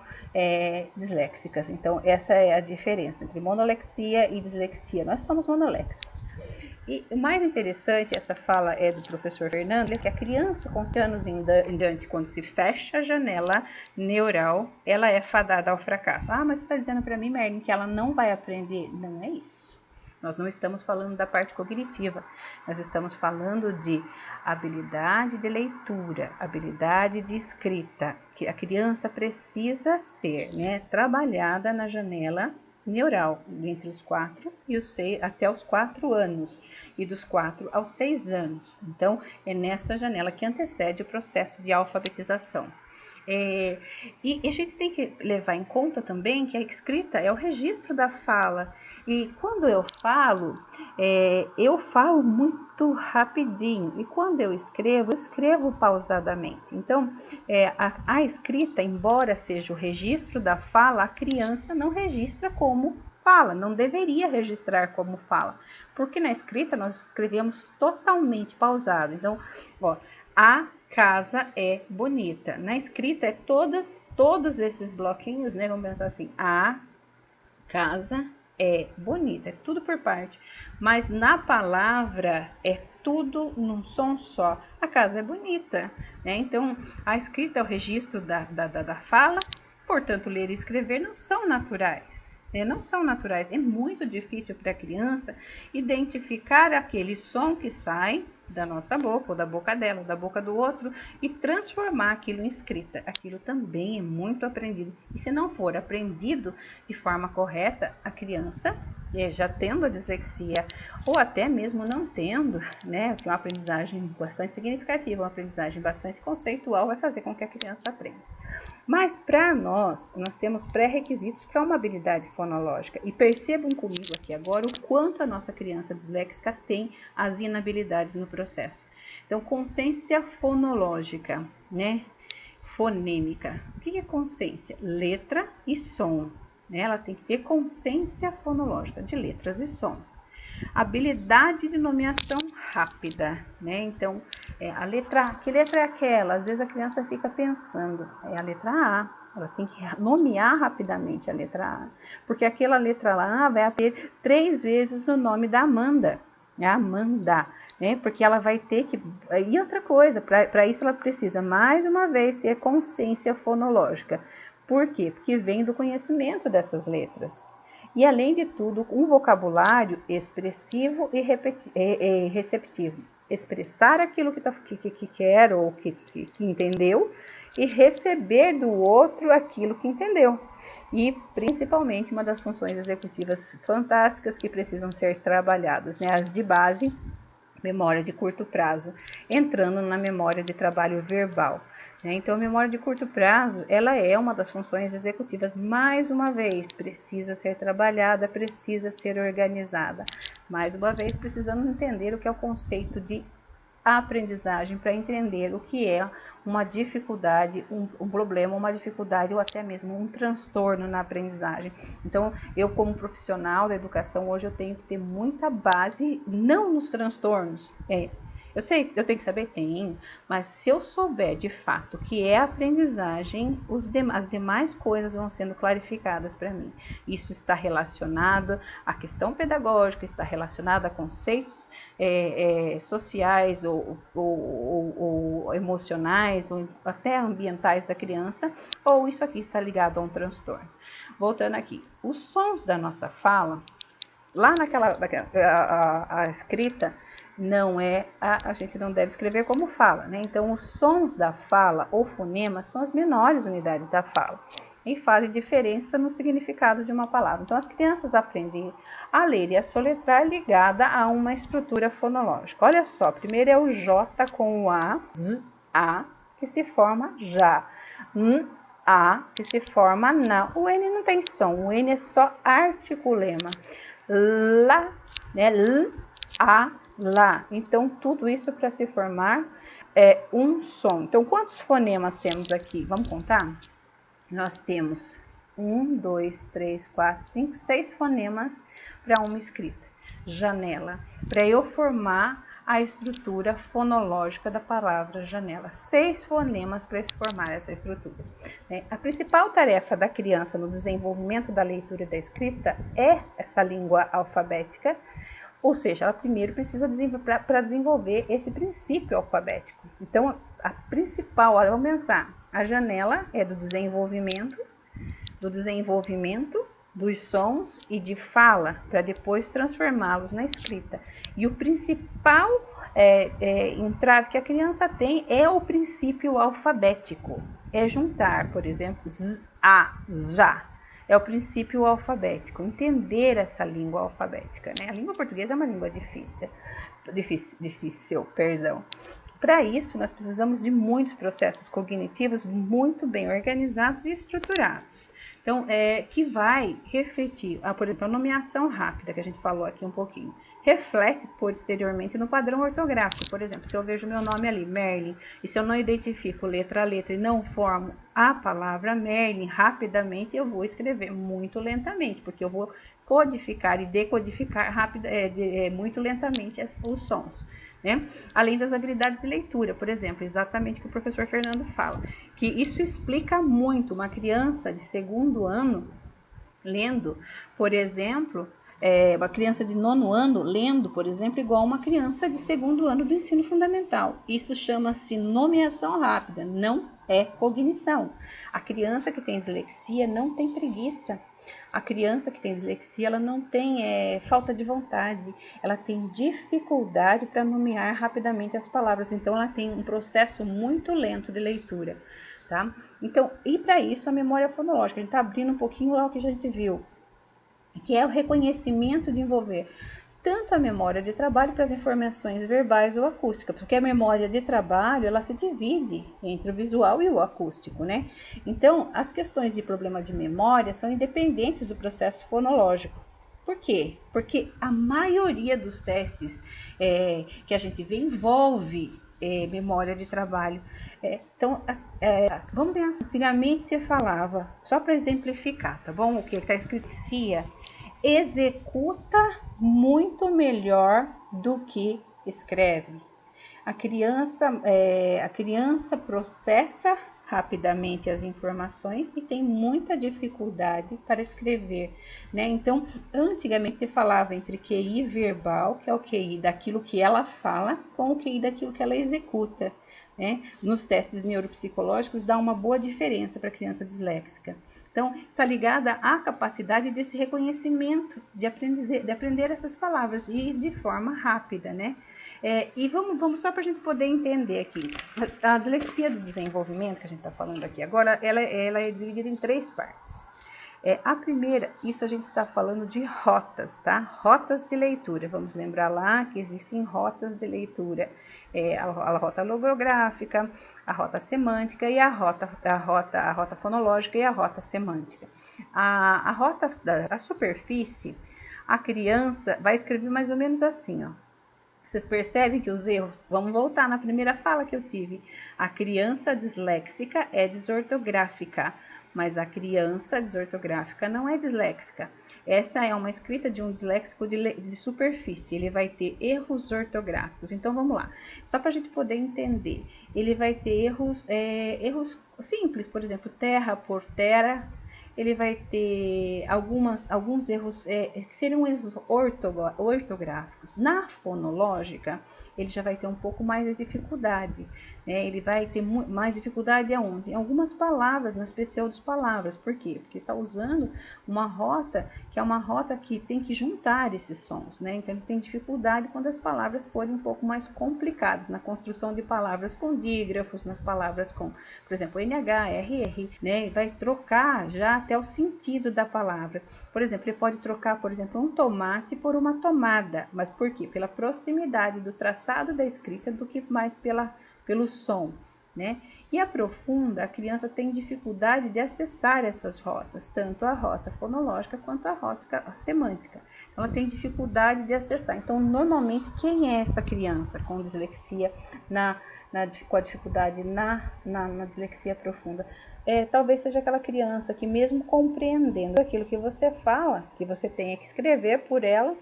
disléxicas. Então, essa é a diferença entre monolexia e dislexia. Nós somos monoléxicos. E o mais interessante, essa fala é do professor Fernando, é que a criança com 6 anos em diante, quando se fecha a janela neural, ela é fadada ao fracasso. Ah, mas você está dizendo para mim, Merlin, que ela não vai aprender? Não é isso. Nós não estamos falando da parte cognitiva, nós estamos falando de habilidade de leitura, habilidade de escrita, que a criança precisa ser, né, trabalhada na janela neural, entre os 4 e os 6, até os 4 anos, e dos 4 aos 6 anos. Então, é nesta janela que antecede o processo de alfabetização. E a gente tem que levar em conta também que a escrita é o registro da fala. E quando eu falo muito rapidinho. E quando eu escrevo pausadamente. Então, a escrita, embora seja o registro da fala, a criança não registra como fala, não deveria registrar como fala. Porque na escrita nós escrevemos totalmente pausado. Então, a casa é bonita. Na escrita é todos esses bloquinhos, né? Vamos pensar assim, a casa é bonita, é tudo por parte. Mas na palavra é tudo num som só. A casa é bonita, né? Então, a escrita é o registro da fala, portanto, ler e escrever não são naturais. Não são naturais. É muito difícil para a criança identificar aquele som que sai da nossa boca, ou da boca dela, ou da boca do outro, e transformar aquilo em escrita. Aquilo também é muito aprendido. E se não for aprendido de forma correta, a criança, já tendo a dislexia, ou até mesmo não tendo, né, que é uma aprendizagem bastante significativa, uma aprendizagem bastante conceitual, vai fazer com que a criança aprenda. Mas para nós temos pré-requisitos para uma habilidade fonológica. E percebam comigo aqui agora o quanto a nossa criança disléxica tem as inabilidades no processo. Então, consciência fonológica, né? Fonêmica. O que é consciência? Letra e som. Né? Ela tem que ter consciência fonológica de letras e som. Habilidade de nomeação rápida, né? Então, a letra A, que letra é aquela? Às vezes a criança fica pensando, é a letra A, ela tem que nomear rapidamente a letra A, porque aquela letra A vai ter 3 vezes o nome da Amanda, Amanda, né? Porque ela vai ter que... E outra coisa, para isso ela precisa, mais uma vez, ter consciência fonológica. Por quê? Porque vem do conhecimento dessas letras. E, além de tudo, um vocabulário expressivo e receptivo. Expressar aquilo que quer ou que entendeu e receber do outro aquilo que entendeu. E, principalmente, uma das funções executivas fantásticas que precisam ser trabalhadas, né? As de base, memória de curto prazo, entrando na memória de trabalho verbal. Então, a memória de curto prazo, ela é uma das funções executivas, mais uma vez, precisa ser trabalhada, precisa ser organizada. Mais uma vez, precisamos entender o que é o conceito de aprendizagem para entender o que é uma dificuldade, um problema, uma dificuldade ou até mesmo um transtorno na aprendizagem. Então, eu como profissional da educação, hoje eu tenho que ter muita base, não nos transtornos, eu sei, eu tenho que saber? Tenho, mas se eu souber de fato o que é aprendizagem, as demais coisas vão sendo clarificadas para mim. Isso está relacionado à questão pedagógica, está relacionado a conceitos sociais ou emocionais, ou até ambientais da criança, ou isso aqui está ligado a um transtorno. Voltando aqui, os sons da nossa fala, lá a escrita, não é, a gente não deve escrever como fala, né? Então, os sons da fala ou fonemas são as menores unidades da fala e fazem diferença no significado de uma palavra. Então, as crianças aprendem a ler e a soletrar ligada a uma estrutura fonológica. Olha só, primeiro é o J com o A, Z, A, que se forma já, A, que se forma na. O N não tem som, o N é só articulema. Lá, né? L, A, lá. Então, tudo isso para se formar um som. Então, quantos fonemas temos aqui? Vamos contar? Nós temos 1, 2, 3, 4, 5, 6 fonemas para uma escrita. Janela. Para eu formar a estrutura fonológica da palavra janela. 6 fonemas para se formar essa estrutura. A principal tarefa da criança no desenvolvimento da leitura e da escrita é essa língua alfabética, ou seja, ela primeiro precisa para desenvolver esse princípio alfabético. Então, a principal, olha, vamos pensar, a janela é do desenvolvimento dos sons e de fala, para depois transformá-los na escrita. E o principal entrave que a criança tem é o princípio alfabético. É juntar, por exemplo, z, a, já. É o princípio alfabético. Entender essa língua alfabética, né? A língua portuguesa é uma língua difícil. Para isso, nós precisamos de muitos processos cognitivos muito bem organizados e estruturados. Então, que vai refletir, por exemplo, a nomeação rápida, que a gente falou aqui um pouquinho, reflete posteriormente no padrão ortográfico. Por exemplo, se eu vejo meu nome ali, Merlin, e se eu não identifico letra a letra e não formo a palavra Merlin, rapidamente eu vou escrever muito lentamente, porque eu vou codificar e decodificar muito lentamente os sons. Né? Além das habilidades de leitura, por exemplo, exatamente o que o professor Fernando fala, que isso explica muito uma criança de 2º ano lendo, por exemplo, uma criança de 9º ano lendo, por exemplo, igual uma criança de 2º ano do ensino fundamental. Isso chama-se nomeação rápida, não é cognição. A criança que tem dislexia não tem preguiça. A criança que tem dislexia, ela não tem falta de vontade, ela tem dificuldade para nomear rapidamente as palavras, então ela tem um processo muito lento de leitura, tá? Então, e para isso a memória fonológica, a gente está abrindo um pouquinho lá o que a gente viu, que é o reconhecimento de envolver tanto a memória de trabalho para as informações verbais ou acústicas, porque a memória de trabalho ela se divide entre o visual e o acústico, né? Então, as questões de problema de memória são independentes do processo fonológico. Por quê? Porque a maioria dos testes que a gente vê envolve memória de trabalho. Então, vamos pensar, antigamente se falava, só para exemplificar, tá bom? O que está escrito executa muito melhor do que escreve. A criança processa rapidamente as informações e tem muita dificuldade para escrever, né? Então, antigamente se falava entre QI verbal, que é o QI daquilo que ela fala, com o QI daquilo que ela executa, né? Nos testes neuropsicológicos dá uma boa diferença para a criança disléxica. Então, está ligada à capacidade desse reconhecimento, de aprender essas palavras e de forma rápida, né? E vamos só para a gente poder entender aqui. A dislexia do desenvolvimento, que a gente está falando aqui agora, ela é dividida em 3 partes. A primeira, isso a gente está falando de rotas, tá? Rotas de leitura. Vamos lembrar lá que existem rotas de leitura. A rota logográfica, a rota semântica e a rota fonológica e a rota semântica. A rota da superfície, a criança vai escrever mais ou menos assim, ó. Vocês percebem que os erros, vamos voltar na primeira fala que eu tive. A criança disléxica é desortográfica, mas a criança desortográfica não é disléxica. Essa é uma escrita de um disléxico de superfície, ele vai ter erros ortográficos. Então, vamos lá, só para a gente poder entender. Ele vai ter erros simples, por exemplo, terra por terra. Ele vai ter alguns erros que seriam erros ortográficos. Na fonológica, ele já vai ter um pouco mais de dificuldade, né? Ele vai ter mais dificuldade aonde? Em algumas palavras, nas pseudopalavras. Por quê? Porque está usando uma rota que é uma rota que tem que juntar esses sons, né? Então, ele tem dificuldade quando as palavras forem um pouco mais complicadas, na construção de palavras com dígrafos, nas palavras com, por exemplo, NH, RR, né? Vai trocar já até o sentido da palavra. Por exemplo, ele pode trocar, por exemplo, um tomate por uma tomada. Mas por quê? Pela proximidade do traçado da escrita do que mais pelo som, né? E a profunda, a criança tem dificuldade de acessar essas rotas, tanto a rota fonológica quanto a rota semântica. Ela tem dificuldade de acessar. Então, normalmente, quem é essa criança com dislexia, com a dificuldade na dislexia profunda? Talvez seja aquela criança que, mesmo compreendendo aquilo que você fala, que você tenha que escrever por ela,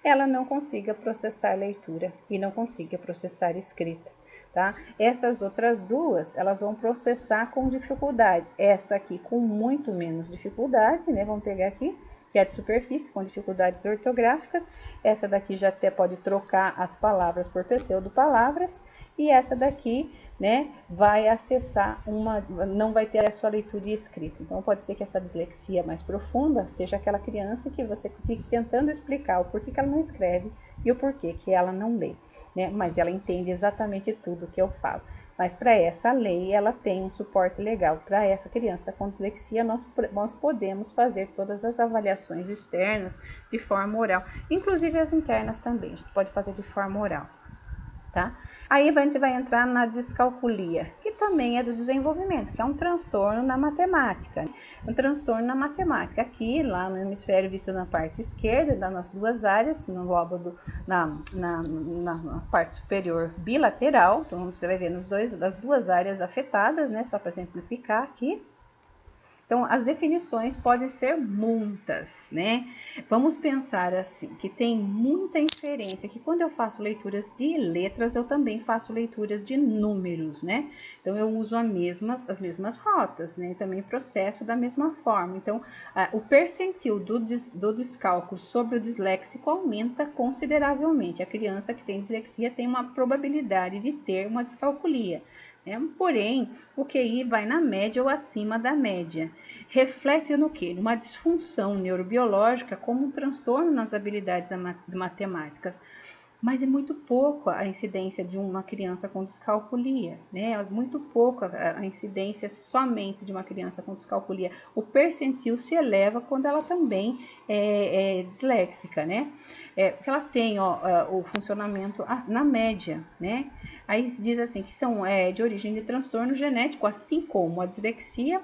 ela não consiga processar a leitura e não consiga processar a escrita. Tá? Essas outras duas, elas vão processar com dificuldade. Essa aqui com muito menos dificuldade, né? Vamos pegar aqui, que é de superfície, com dificuldades ortográficas. Essa daqui já até pode trocar as palavras por pseudo-palavras. E essa daqui, né, vai acessar não vai ter a sua leitura e escrita. Então, pode ser que essa dislexia mais profunda seja aquela criança que você fique tentando explicar o porquê que ela não escreve e o porquê que ela não lê, né? Mas ela entende exatamente tudo que eu falo. Mas para essa lei, ela tem um suporte legal. Para essa criança com dislexia, nós podemos fazer todas as avaliações externas de forma oral, inclusive as internas também, a gente pode fazer de forma oral. Tá? Aí a gente vai entrar na descalculia, que também é do desenvolvimento, que é um transtorno na matemática. Um transtorno na matemática. Aqui, lá no hemisfério visto na parte esquerda, das duas áreas, no lobo na parte superior bilateral. Então, você vai ver das duas áreas afetadas, né? Só para exemplificar aqui. Então, as definições podem ser muitas, né? Vamos pensar assim, que tem muita inferência, que quando eu faço leituras de letras, eu também faço leituras de números, né? Então, eu uso as mesmas rotas, né? Também processo da mesma forma. Então, o percentil do descalculo sobre o disléxico aumenta consideravelmente. A criança que tem dislexia tem uma probabilidade de ter uma descalculia. Porém, o QI vai na média ou acima da média. Reflete no quê? Numa disfunção neurobiológica como um transtorno nas habilidades matemáticas. Mas é muito pouco a incidência de uma criança com descalculia, né? É muito pouco a incidência somente de uma criança com descalculia. O percentil se eleva quando ela também é disléxica, né? Porque ela tem o funcionamento na média, né? Aí diz assim que são de origem de transtorno genético, assim como a dislexia,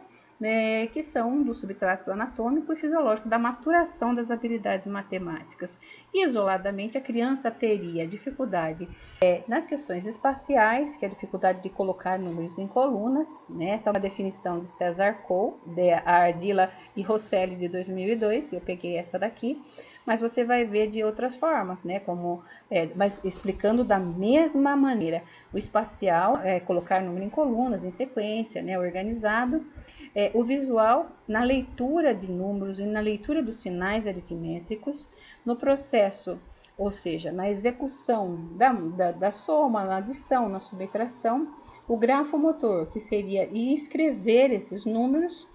que são do substrato anatômico e fisiológico da maturação das habilidades matemáticas. Isoladamente, a criança teria dificuldade nas questões espaciais, que é a dificuldade de colocar números em colunas, né? Essa é uma definição de César Cole, de Ardila e Rosselli de 2002, eu peguei essa daqui, mas você vai ver de outras formas, né? Mas explicando da mesma maneira. O espacial é colocar número em colunas, em sequência, né? Organizado. O visual, na leitura de números e na leitura dos sinais aritméticos, no processo, ou seja, na execução da soma, na adição, na subtração, o grafomotor, que seria escrever esses números,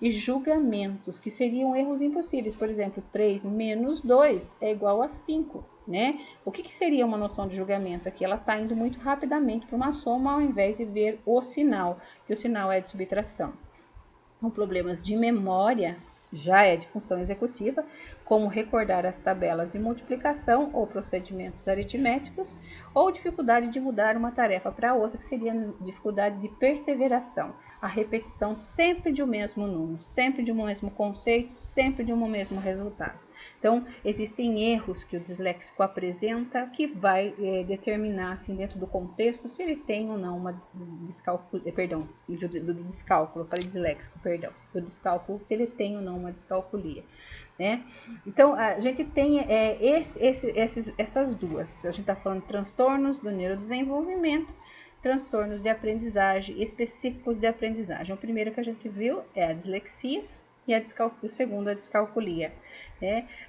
e julgamentos, que seriam erros impossíveis. Por exemplo, 3 menos 2 é igual a 5. Né? O que seria uma noção de julgamento aqui? Ela está indo muito rapidamente para uma soma ao invés de ver o sinal, que o sinal é de subtração. Com problemas de memória, já é de função executiva, como recordar as tabelas de multiplicação ou procedimentos aritméticos, ou dificuldade de mudar uma tarefa para outra, que seria dificuldade de perseveração, a repetição sempre de um mesmo número, sempre de um mesmo conceito, sempre de um mesmo resultado. Então, existem erros que o disléxico apresenta que vai determinar, assim, dentro do contexto, se ele tem ou não uma se ele tem ou não uma descalculia. Né? Então, a gente tem essas duas. A gente está falando de transtornos do neurodesenvolvimento, transtornos de aprendizagem específicos de aprendizagem. O primeiro que a gente viu é a dislexia e o segundo a descalculia.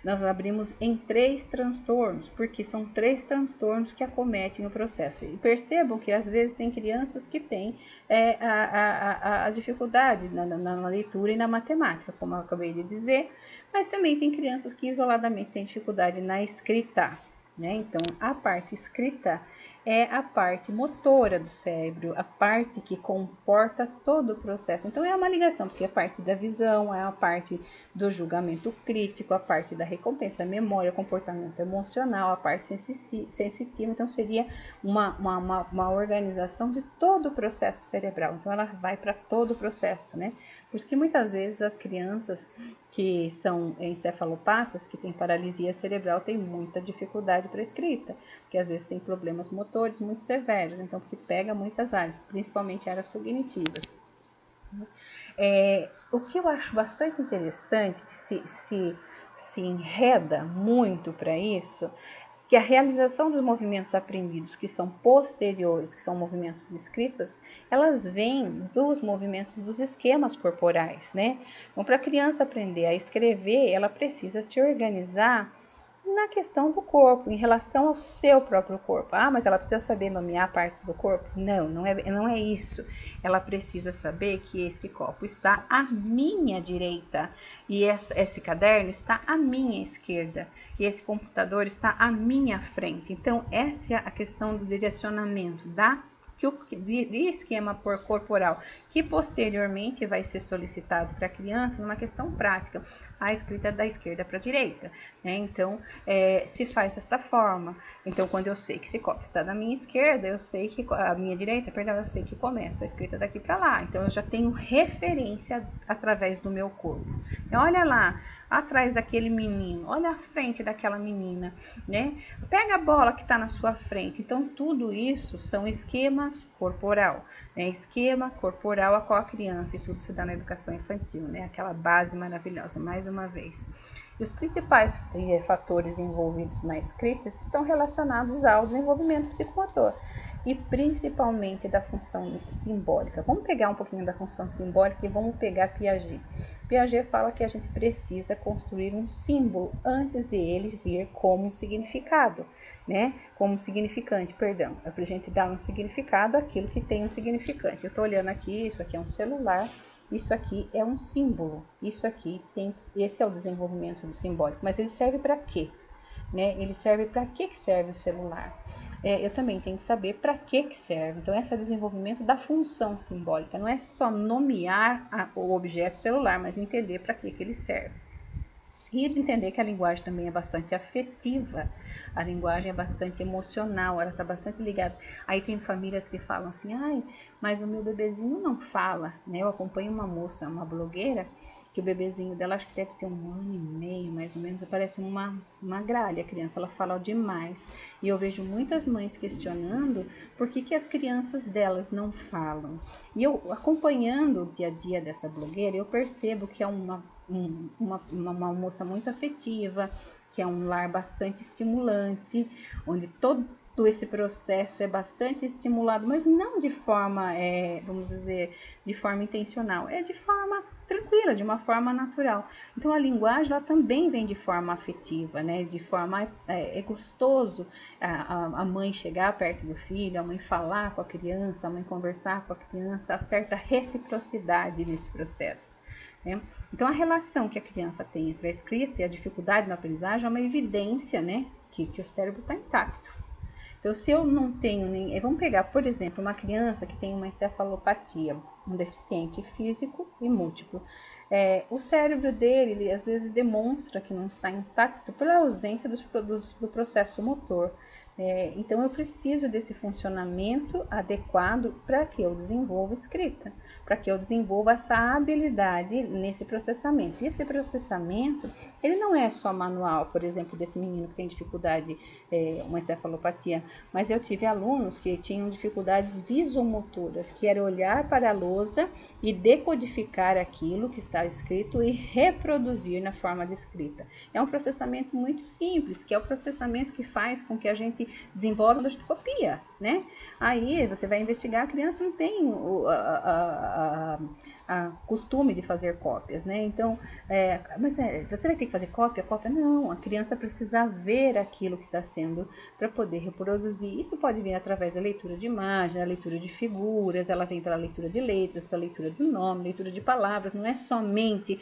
Nós abrimos em 3 transtornos, porque são 3 transtornos que acometem o processo. E percebam que às vezes tem crianças que têm a dificuldade na leitura e na matemática, como eu acabei de dizer, mas também tem crianças que isoladamente têm dificuldade na escrita. Então, a parte escrita é a parte motora do cérebro, a parte que comporta todo o processo. Então, é uma ligação, porque a parte da visão, é a parte do julgamento crítico, a parte da recompensa, a memória, comportamento emocional, a parte sensitiva. Então, seria uma organização de todo o processo cerebral. Então, ela vai para todo o processo, né? Por isso que muitas vezes as crianças que são encefalopatas, que têm paralisia cerebral, têm muita dificuldade para escrita, porque às vezes tem problemas motores muito severos, então porque pega muitas áreas, principalmente áreas cognitivas. O que eu acho bastante interessante, que se se enreda muito para isso, que a realização dos movimentos aprendidos, que são posteriores, que são movimentos de escritas, elas vêm dos movimentos dos esquemas corporais, né? Então, para a criança aprender a escrever, ela precisa se organizar na questão do corpo, em relação ao seu próprio corpo. Ah, mas ela precisa saber nomear partes do corpo? Não é isso. Ela precisa saber que esse copo está à minha direita e esse caderno está à minha esquerda e esse computador está à minha frente. Então, essa é a questão do direcionamento de esquema corporal, que posteriormente vai ser solicitado para a criança numa questão prática, a escrita da esquerda para a direita, né? Então, se faz desta forma. Então, quando eu sei que esse copo está da minha esquerda, eu sei que a minha direita, perdão, eu sei que começa a escrita daqui para lá. Então, eu já tenho referência através do meu corpo. Então, olha lá, atrás daquele menino, olha a frente daquela menina, né? Pega a bola que está na sua frente. Então, tudo isso são esquemas corporal, né? Esquema corporal a qual a criança, e tudo se dá na educação infantil, né? Aquela base maravilhosa, mais uma vez. E os principais fatores envolvidos na escrita estão relacionados ao desenvolvimento psicomotor e principalmente da função simbólica. Vamos pegar um pouquinho da função simbólica e vamos pegar Piaget. Piaget fala que a gente precisa construir um símbolo antes de ele vir como significado, né? Como significante, perdão. É para a gente dar um significado àquilo que tem um significante. Eu estou olhando aqui, isso aqui é um celular. Isso aqui é um símbolo, esse é o desenvolvimento do simbólico, mas ele serve para quê? Né? Ele serve para que serve o celular? Eu também tenho que saber para que serve. Então, esse é o desenvolvimento da função simbólica, não é só nomear o objeto celular, mas entender para que ele serve. E entender que a linguagem também é bastante afetiva, a linguagem é bastante emocional, ela está bastante ligada. Aí tem famílias que falam assim, ai, mas o meu bebezinho não fala, né? Eu acompanho uma moça, uma blogueira, que o bebezinho dela acho que deve ter 1 ano e meio, mais ou menos, parece uma gralha a criança, ela fala demais. E eu vejo muitas mães questionando por que as crianças delas não falam. E eu, acompanhando o dia a dia dessa blogueira, eu percebo que é uma moça muito afetiva, que é um lar bastante estimulante, onde todo esse processo é bastante estimulado, mas não de forma, vamos dizer, de forma intencional, é de forma tranquila, de uma forma natural. Então a linguagem ela também vem de forma afetiva, né? De forma é gostoso a mãe chegar perto do filho, a mãe falar com a criança, a mãe conversar com a criança, há certa reciprocidade nesse processo. Né? Então a relação que a criança tem entre a escrita e a dificuldade na aprendizagem é uma evidência, né? Que o cérebro está intacto. Então, se eu não tenho nem... Vamos pegar, por exemplo, uma criança que tem uma encefalopatia, um deficiente físico e múltiplo. O cérebro dele, ele, às vezes, demonstra que não está intacto pela ausência do processo motor. Então, eu preciso desse funcionamento adequado para que eu desenvolva escrita, para que eu desenvolva essa habilidade nesse processamento. E esse processamento, ele não é só manual, por exemplo, desse menino que tem dificuldade, uma encefalopatia, mas eu tive alunos que tinham dificuldades visomotoras, que era olhar para a lousa e decodificar aquilo que está escrito e reproduzir na forma de escrita. É um processamento muito simples, que é o processamento que faz com que a gente desenvolve a copia, né? Aí você vai investigar, a criança não tem a costume de fazer cópias, né? Então, mas você vai ter que fazer cópia? Não, a criança precisa ver aquilo que está sendo para poder reproduzir. Isso pode vir através da leitura de imagem, da leitura de figuras, ela vem pela leitura de letras, pela leitura do nome, leitura de palavras, não é somente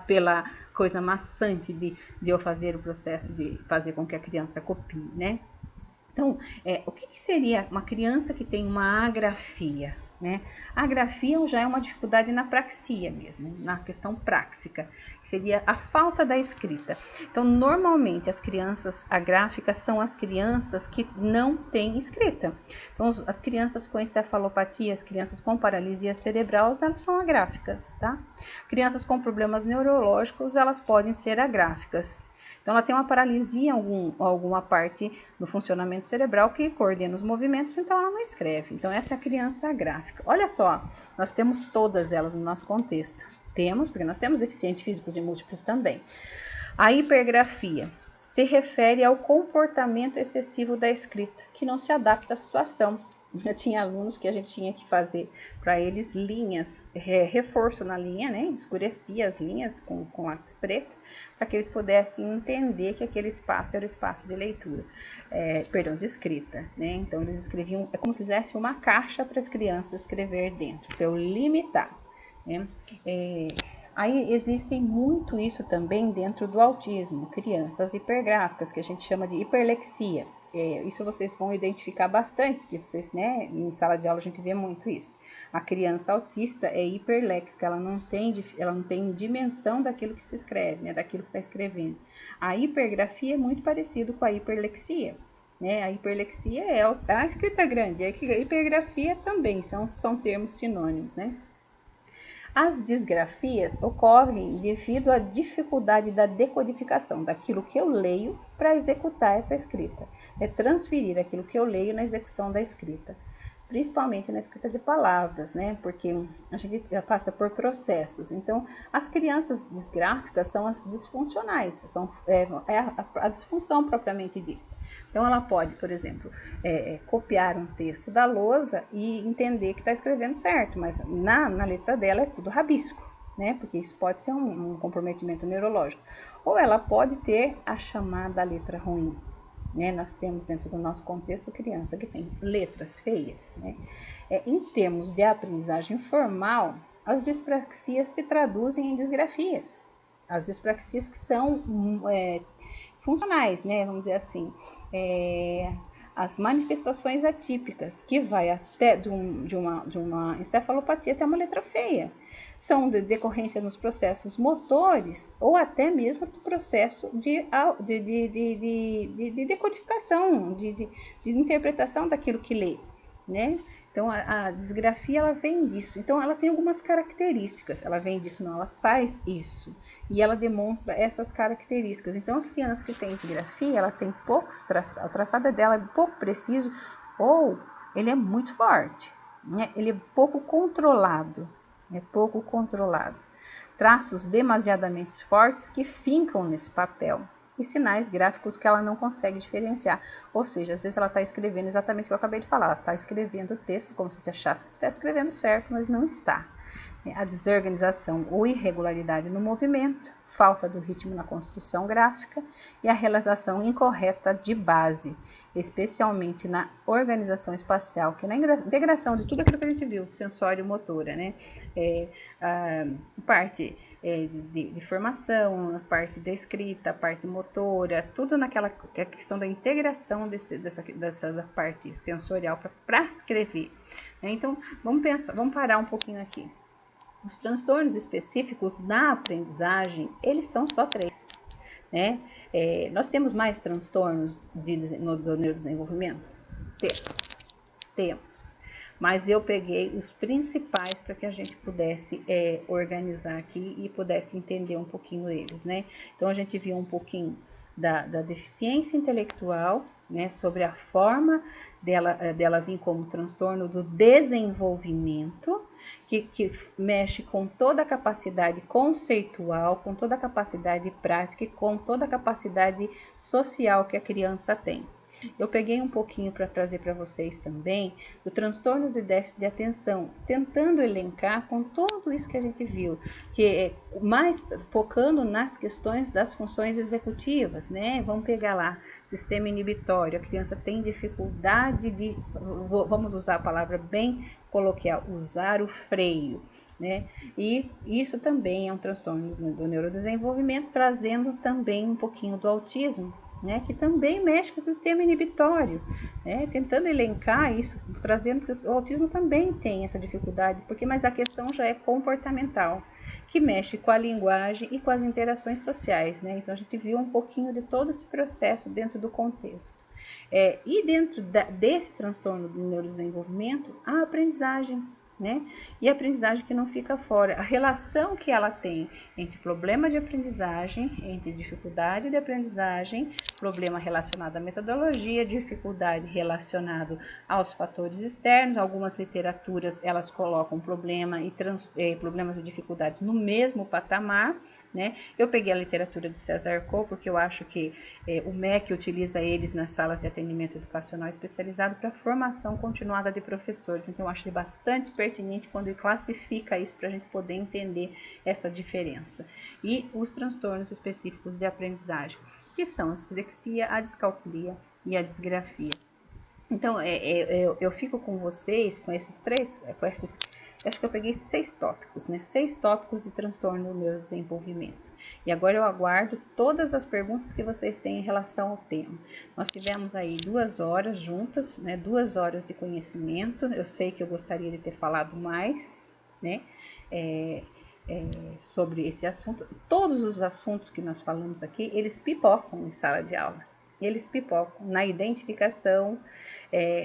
pela coisa maçante de eu fazer o processo de fazer com que a criança copie, né? Então, o que seria uma criança que tem uma agrafia? Né? A agrafia já é uma dificuldade na praxia mesmo, na questão práxica, seria a falta da escrita. Então, normalmente, as crianças agráficas são as crianças que não têm escrita. Então, as crianças com encefalopatia, as crianças com paralisia cerebral, elas são agráficas, tá? Crianças com problemas neurológicos, elas podem ser agráficas. Então, ela tem uma paralisia em alguma parte do funcionamento cerebral que coordena os movimentos, então ela não escreve. Então, essa é a criança agráfica. Olha só, nós temos todas elas no nosso contexto. Temos, porque nós temos deficientes físicos e múltiplos também. A hipergrafia se refere ao comportamento excessivo da escrita, que não se adapta à situação. Eu tinha alunos que a gente tinha que fazer para eles linhas, reforço na linha, né? Escurecia as linhas com lápis preto, para que eles pudessem entender que aquele espaço era o espaço de leitura, de escrita, né? Então eles escreviam, é como se fizesse uma caixa para as crianças escrever dentro, para eu limitar, né? Aí existem muito isso também dentro do autismo, crianças hipergráficas, que a gente chama de hiperlexia. Isso vocês vão identificar bastante, porque vocês, né, em sala de aula a gente vê muito isso. A criança autista é hiperléxica, ela não tem dimensão daquilo que se escreve, né, daquilo que está escrevendo. A hipergrafia é muito parecido com a hiperlexia, né? A hiperlexia é a escrita grande, a hipergrafia também são termos sinônimos, né? As disgrafias ocorrem devido à dificuldade da decodificação daquilo que eu leio para executar essa escrita. É transferir aquilo que eu leio na execução da escrita, principalmente na escrita de palavras, né? Porque a gente passa por processos. Então, as crianças disgráficas são as disfuncionais, a disfunção propriamente dita. Então, ela pode, por exemplo, copiar um texto da lousa e entender que está escrevendo certo, mas na letra dela é tudo rabisco, né? Porque isso pode ser um comprometimento neurológico. Ou ela pode ter a chamada letra ruim, né? Nós temos dentro do nosso contexto criança que tem letras feias, né? Em termos de aprendizagem formal, as dispraxias se traduzem em disgrafias. As dispraxias que são funcionais, né? Vamos dizer assim, as manifestações atípicas, que vai até de uma encefalopatia até uma letra feia. São de decorrência nos processos motores ou até mesmo do processo de decodificação, de interpretação daquilo que lê, né? Então, a disgrafia, ela vem disso. Então, ela tem algumas características. Ela vem disso, não, ela faz isso. E ela demonstra essas características. Então, a criança que tem disgrafia, ela tem poucos traçados. O traçado dela é pouco preciso ou ele é muito forte, né? Ele é pouco controlado. Traços demasiadamente fortes que fincam nesse papel. E sinais gráficos que ela não consegue diferenciar. Ou seja, às vezes ela está escrevendo exatamente o que eu acabei de falar. Ela está escrevendo o texto como se achasse que estivesse escrevendo certo, mas não está. A desorganização ou irregularidade no movimento, falta do ritmo na construção gráfica e a realização incorreta de base, especialmente na organização espacial, que é na integração de tudo aquilo que a gente viu, sensório-motora, né? A parte de formação, a parte da escrita, a parte motora, tudo naquela questão da integração dessa parte sensorial para escrever. Então, vamos parar um pouquinho aqui. Os transtornos específicos na aprendizagem, eles são só 3, né? Nós temos mais transtornos do neurodesenvolvimento? Temos. Mas eu peguei os principais para que a gente pudesse organizar aqui e pudesse entender um pouquinho eles, né? Então, a gente viu um pouquinho da deficiência intelectual, né? Sobre a forma dela vir como transtorno do desenvolvimento, que mexe com toda a capacidade conceitual, com toda a capacidade prática e com toda a capacidade social que a criança tem. Eu peguei um pouquinho para trazer para vocês também do transtorno de déficit de atenção, tentando elencar com tudo isso que a gente viu, que é mais focando nas questões das funções executivas, né? Vamos pegar lá, sistema inibitório, a criança tem dificuldade de, vamos usar a palavra bem coloquial, usar o freio, né? E isso também é um transtorno do neurodesenvolvimento, trazendo também um pouquinho do autismo, né, que também mexe com o sistema inibitório, né, tentando elencar isso, trazendo que o autismo também tem essa dificuldade, mas a questão já é comportamental, que mexe com a linguagem e com as interações sociais, né? Então a gente viu um pouquinho de todo esse processo dentro do contexto. E dentro desse transtorno do neurodesenvolvimento, a aprendizagem, né? E a aprendizagem que não fica fora, a relação que ela tem entre problema de aprendizagem, entre dificuldade de aprendizagem, problema relacionado à metodologia, dificuldade relacionado aos fatores externos. Algumas literaturas elas colocam problema e problemas e dificuldades no mesmo patamar, né? Eu peguei a literatura de César Coe porque eu acho que o MEC utiliza eles nas salas de atendimento educacional especializado para formação continuada de professores. Então, eu acho ele bastante pertinente quando ele classifica isso para a gente poder entender essa diferença. E os transtornos específicos de aprendizagem, que são a dislexia, a descalculia e a disgrafia. Então, eu fico com vocês com esses acho que eu peguei 6 tópicos, né? 6 tópicos de transtorno do meu desenvolvimento. E agora eu aguardo todas as perguntas que vocês têm em relação ao tema. Nós tivemos aí 2 horas juntas, né? 2 horas de conhecimento. Eu sei que eu gostaria de ter falado mais, né? Sobre esse assunto. Todos os assuntos que nós falamos aqui, eles pipocam em sala de aula. Eles pipocam na identificação,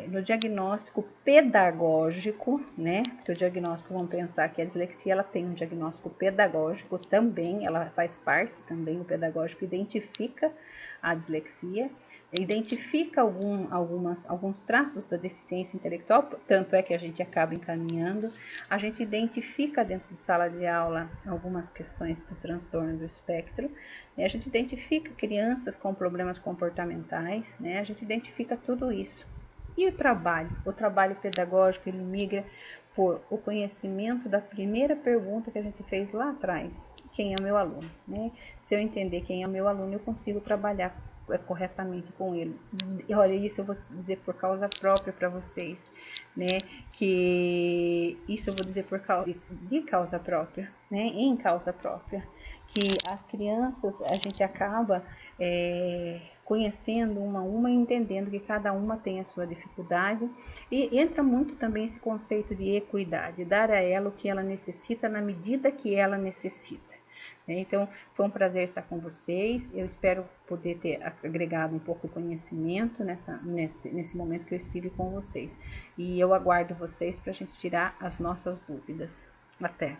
no diagnóstico pedagógico, né? Porque o diagnóstico, vamos pensar que a dislexia ela tem um diagnóstico pedagógico também, ela faz parte também, o pedagógico identifica a dislexia, identifica alguns traços da deficiência intelectual, tanto é que a gente acaba encaminhando, a gente identifica dentro de sala de aula algumas questões do transtorno do espectro, né? A gente identifica crianças com problemas comportamentais, né? A gente identifica tudo isso. E o trabalho pedagógico, ele migra por o conhecimento da primeira pergunta que a gente fez lá atrás, quem é o meu aluno, né? Se eu entender quem é o meu aluno, eu consigo trabalhar corretamente com ele. E olha, isso eu vou dizer por causa própria para vocês, né? Que isso eu vou dizer por causa de causa própria, né? Em causa própria, que as crianças a gente acaba conhecendo uma a uma e entendendo que cada uma tem a sua dificuldade, e entra muito também esse conceito de equidade, dar a ela o que ela necessita na medida que ela necessita. Então, foi um prazer estar com vocês. Eu espero poder ter agregado um pouco de conhecimento nesse momento que eu estive com vocês. E eu aguardo vocês para a gente tirar as nossas dúvidas. Até!